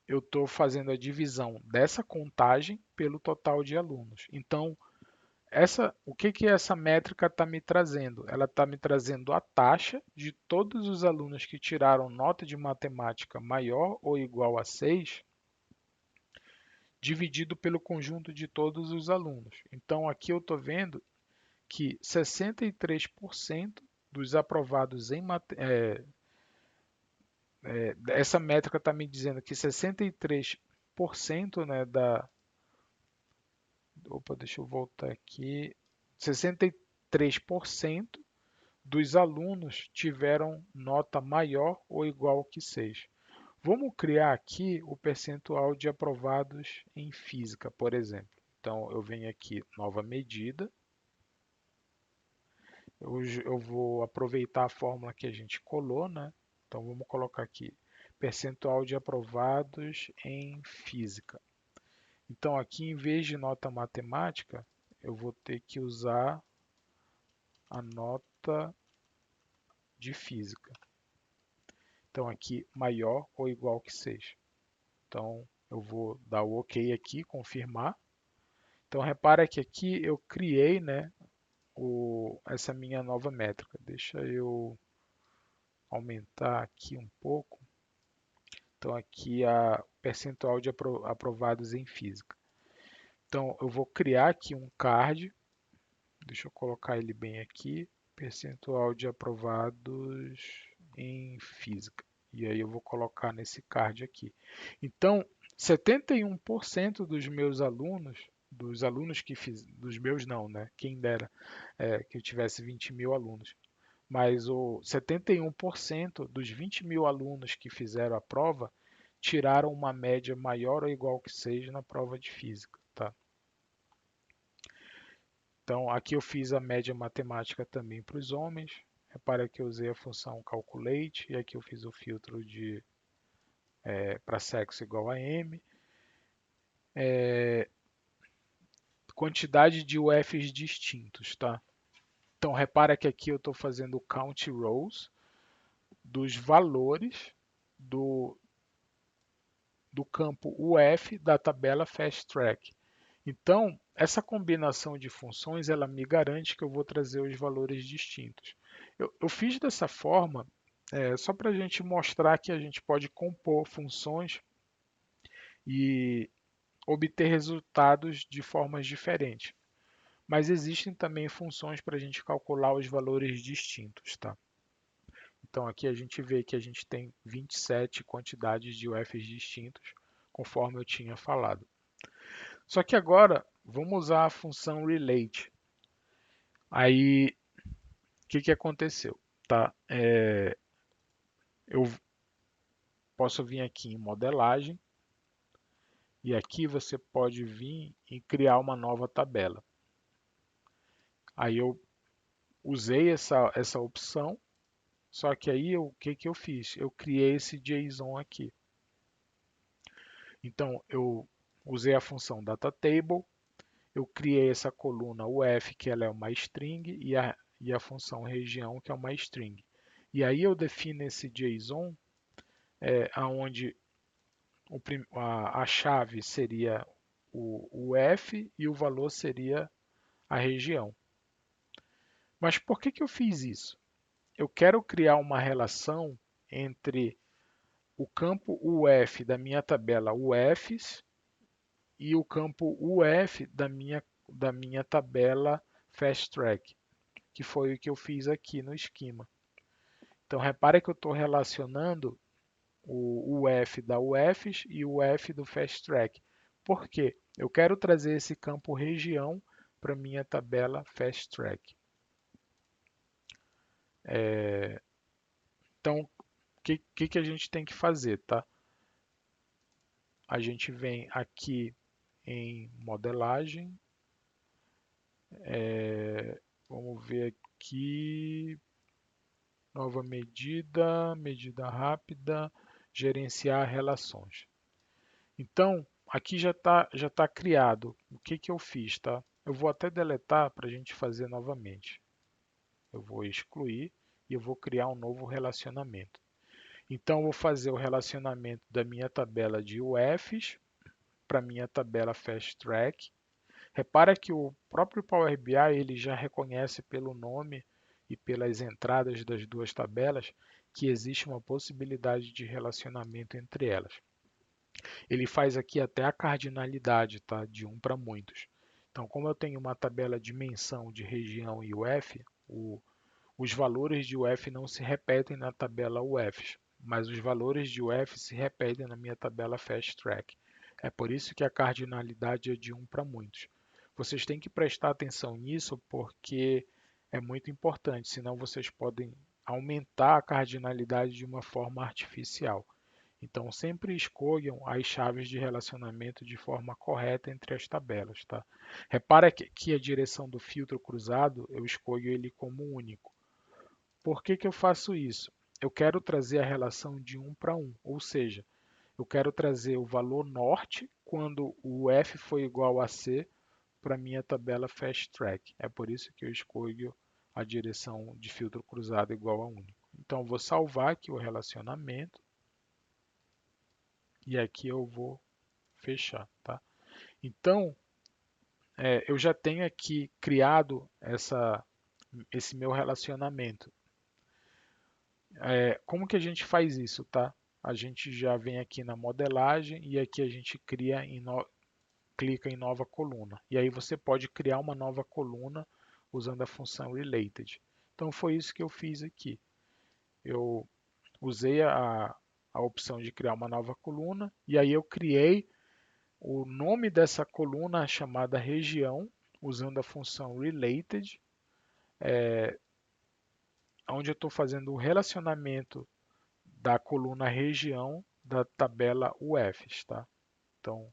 eu estou fazendo a divisão dessa contagem pelo total de alunos. Então, o que essa métrica está me trazendo? Ela está me trazendo a taxa de todos os alunos que tiraram nota de matemática maior ou igual a 6, dividido pelo conjunto de todos os alunos. Então, aqui eu estou vendo que 63% dos aprovados essa métrica está me dizendo que 63%, né, Opa, deixa eu voltar aqui. 63% dos alunos tiveram nota maior ou igual que 6. Vamos criar aqui o percentual de aprovados em física, por exemplo. Então, eu venho aqui, nova medida. Eu vou aproveitar a fórmula que a gente colou, né? Então, vamos colocar aqui, percentual de aprovados em física. Então, aqui, em vez de nota matemática, eu vou ter que usar a nota de física. Então, aqui, maior ou igual que 6. Então, eu vou dar o OK aqui, confirmar. Então, repara que aqui eu criei, né, essa minha nova métrica. Deixa eu aumentar aqui um pouco. Então, aqui a percentual de aprovados em física. Então, eu vou criar aqui um card. Deixa eu colocar ele bem aqui. Percentual de aprovados em física. E aí eu vou colocar nesse card aqui. Então, 71% dos alunos que fiz, dos meus não, né? Quem dera que eu tivesse 20 mil alunos. Mas o 71% dos 20 mil alunos que fizeram a prova tiraram uma média maior ou igual que 6 na prova de física, tá? Então, aqui eu fiz a média matemática também para os homens. Repara que eu usei a função calculate e aqui eu fiz o filtro para sexo igual a M. Quantidade de UFs distintos, tá? Então, repara que aqui eu estou fazendo o count rows dos valores do campo UF da tabela Fast Track. Então, essa combinação de funções, ela me garante que eu vou trazer os valores distintos. Eu fiz dessa forma só para a gente mostrar que a gente pode compor funções e obter resultados de formas diferentes. Mas existem também funções para a gente calcular os valores distintos, tá? Então aqui a gente vê que a gente tem 27 quantidades de UFs distintos, conforme eu tinha falado. Só que agora vamos usar a função relate. Aí o que aconteceu? Tá? Eu posso vir aqui em modelagem e aqui você pode vir e criar uma nova tabela. Aí eu usei essa opção, só que aí o que eu fiz? Eu criei esse JSON aqui. Então eu usei a função DataTable, eu criei essa coluna UF, que ela é uma string, e a função região, que é uma string. E aí eu defino esse JSON, onde a chave seria o F e o valor seria a região. Mas por que eu fiz isso? Eu quero criar uma relação entre o campo UF da minha tabela UFs e o campo UF da minha tabela Fast Track, que foi o que eu fiz aqui no esquema. Então, repare que eu estou relacionando o UF da UFs e o UF do Fast Track. Por quê? Eu quero trazer esse campo região para minha tabela Fast Track. Então, o que a gente tem que fazer, tá? A gente vem aqui em modelagem, vamos ver aqui, nova medida, medida rápida, gerenciar relações. Então, aqui já tá criado. O que eu fiz, tá? Eu vou até deletar para a gente fazer novamente. Eu vou excluir e eu vou criar um novo relacionamento. Então, eu vou fazer o relacionamento da minha tabela de UFs para minha tabela Fast Track. Repara que o próprio Power BI ele já reconhece pelo nome e pelas entradas das duas tabelas que existe uma possibilidade de relacionamento entre elas. Ele faz aqui até a cardinalidade, tá? De um para muitos. Então, como eu tenho uma tabela de menção de região e UF, os valores de UF não se repetem na tabela UFs, mas os valores de UF se repetem na minha tabela Fast Track. É por isso que a cardinalidade é de um para muitos. Vocês têm que prestar atenção nisso porque é muito importante, senão vocês podem aumentar a cardinalidade de uma forma artificial. Então, sempre escolham as chaves de relacionamento de forma correta entre as tabelas. Tá? Repara que a direção do filtro cruzado, eu escolho ele como único. Por que eu faço isso? Eu quero trazer a relação de 1 para 1, ou seja, eu quero trazer o valor norte quando o F for igual a C para minha tabela Fast Track. É por isso que eu escolho a direção de filtro cruzado igual a único. Então, eu vou salvar aqui o relacionamento e aqui eu vou fechar, tá? Então, eu já tenho aqui criado esse meu relacionamento. Como que a gente faz isso, tá? A gente já vem aqui na modelagem e aqui a gente clica em nova coluna. E aí você pode criar uma nova coluna usando a função related. Então foi isso que eu fiz aqui. Eu usei a opção de criar uma nova coluna e aí eu criei o nome dessa coluna chamada região, usando a função related, onde eu estou fazendo o relacionamento da coluna região da tabela UFs, tá? Então,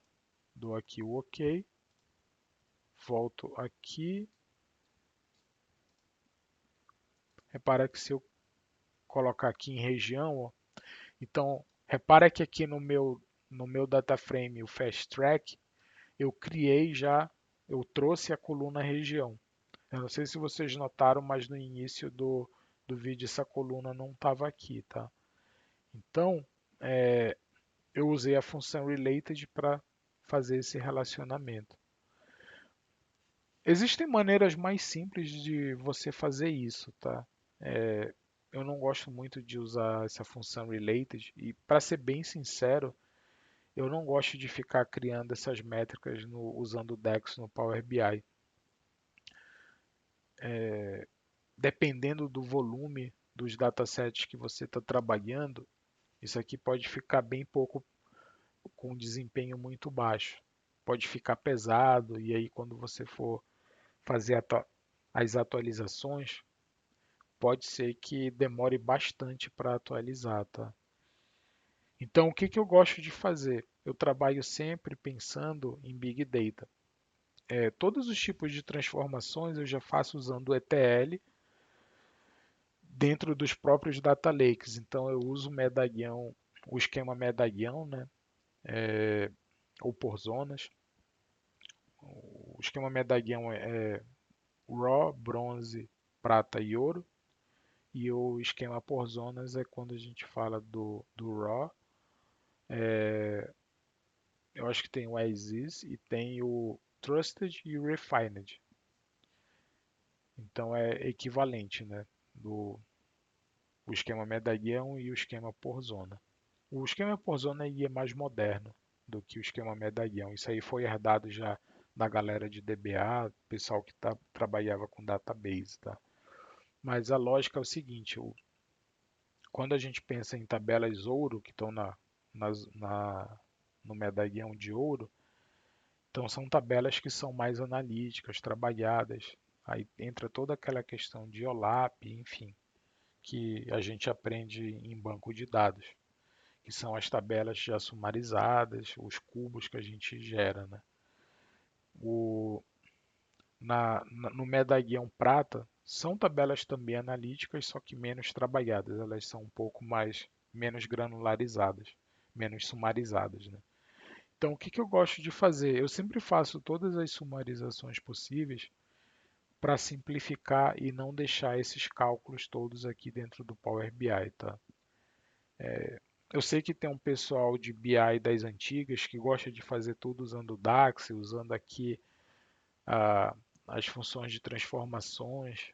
dou aqui o OK, volto aqui. Repara que se eu colocar aqui em região, ó, então repara que aqui no meu data frame, o Fast Track, eu criei já, eu trouxe a coluna região. Eu não sei se vocês notaram, mas no início do vídeo essa coluna não estava aqui, tá? Então, eu usei a função related para fazer esse relacionamento. Existem maneiras mais simples de você fazer isso, tá? Eu não gosto muito de usar essa função related e, para ser bem sincero, eu não gosto de ficar criando essas métricas usando o DEX no Power BI. Dependendo do volume dos datasets que você está trabalhando, isso aqui pode ficar bem pouco com um desempenho muito baixo. Pode ficar pesado e aí quando você for fazer as atualizações, pode ser que demore bastante para atualizar, tá? Então, o que que eu gosto de fazer? Eu trabalho sempre pensando em Big Data. Todos os tipos de transformações eu já faço usando o ETL dentro dos próprios data lakes. Então, eu uso o medalhão, o esquema medalhão, né? Ou por zonas. O esquema medalhão é Raw, bronze, prata e ouro. E o esquema por zonas é quando a gente fala do Raw. Eu acho que tem o As Is e tem o Trusted e o Refined. Então é equivalente, né? O esquema medalhão e o esquema por zona. O esquema por zona aí é mais moderno do que o esquema medalhão. Isso aí foi herdado já da galera de DBA, pessoal que trabalhava com database, tá? Mas a lógica é o seguinte: quando a gente pensa em tabelas ouro que estão no medalhão de ouro, então são tabelas que são mais analíticas, trabalhadas. Aí entra toda aquela questão de OLAP, enfim, que a gente aprende em banco de dados, que são as tabelas já sumarizadas, os cubos que a gente gera, né? O, no medalhão prata são tabelas também analíticas, só que menos trabalhadas, elas são um pouco mais menos granularizadas, menos sumarizadas, né? Então, o que que eu gosto de fazer? Eu sempre faço todas as sumarizações possíveis para simplificar e não deixar esses cálculos todos aqui dentro do Power BI, tá? Eu sei que tem um pessoal de BI das antigas que gosta de fazer tudo usando o DAX, usando aqui ah, as funções de transformações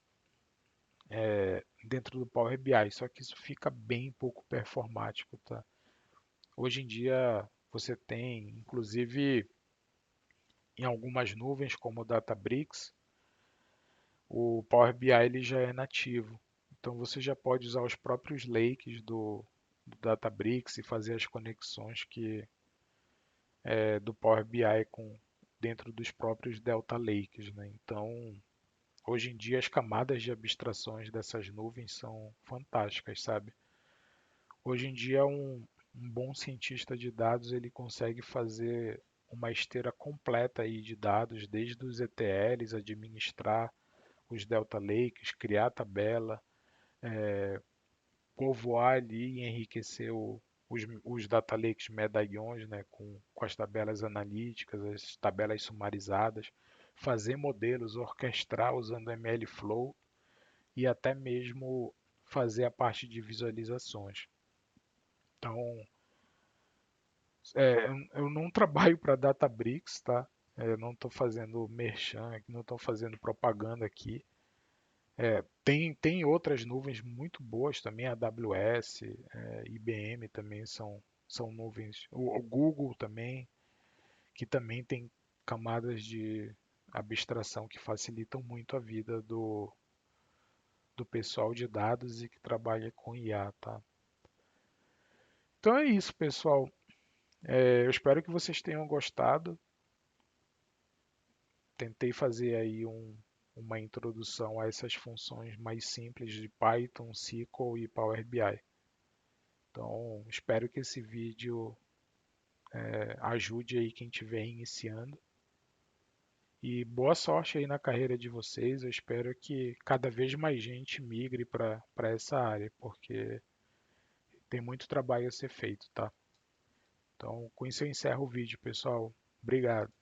dentro do Power BI, só que isso fica bem pouco performático, tá? Hoje em dia você tem, inclusive em algumas nuvens como o Databricks, o Power BI ele já é nativo. Então você já pode usar os próprios lakes do Databricks e fazer as conexões do Power BI dentro dos próprios Delta Lakes, né? Então, hoje em dia as camadas de abstrações dessas nuvens são fantásticas, sabe? Hoje em dia um bom cientista de dados ele consegue fazer uma esteira completa aí de dados, desde os ETLs, administrar os Delta Lakes, criar tabela, povoar ali e enriquecer os data lakes medalhões, né, com as tabelas analíticas, as tabelas sumarizadas, fazer modelos, orquestrar usando MLflow e até mesmo fazer a parte de visualizações. Então, eu não trabalho para Databricks, tá? Eu não estou fazendo merchan, não estou fazendo propaganda aqui. Tem outras nuvens muito boas também, a AWS, IBM também são nuvens. O Google também, que também tem camadas de abstração que facilitam muito a vida do pessoal de dados e que trabalha com IA, tá? Então é isso, pessoal. Eu espero que vocês tenham gostado. Tentei fazer aí uma introdução a essas funções mais simples de Python, SQL e Power BI. Então, espero que esse vídeo ajude aí quem estiver iniciando. E boa sorte aí na carreira de vocês. Eu espero que cada vez mais gente migre para essa área, porque tem muito trabalho a ser feito, tá? Então, com isso eu encerro o vídeo, pessoal. Obrigado.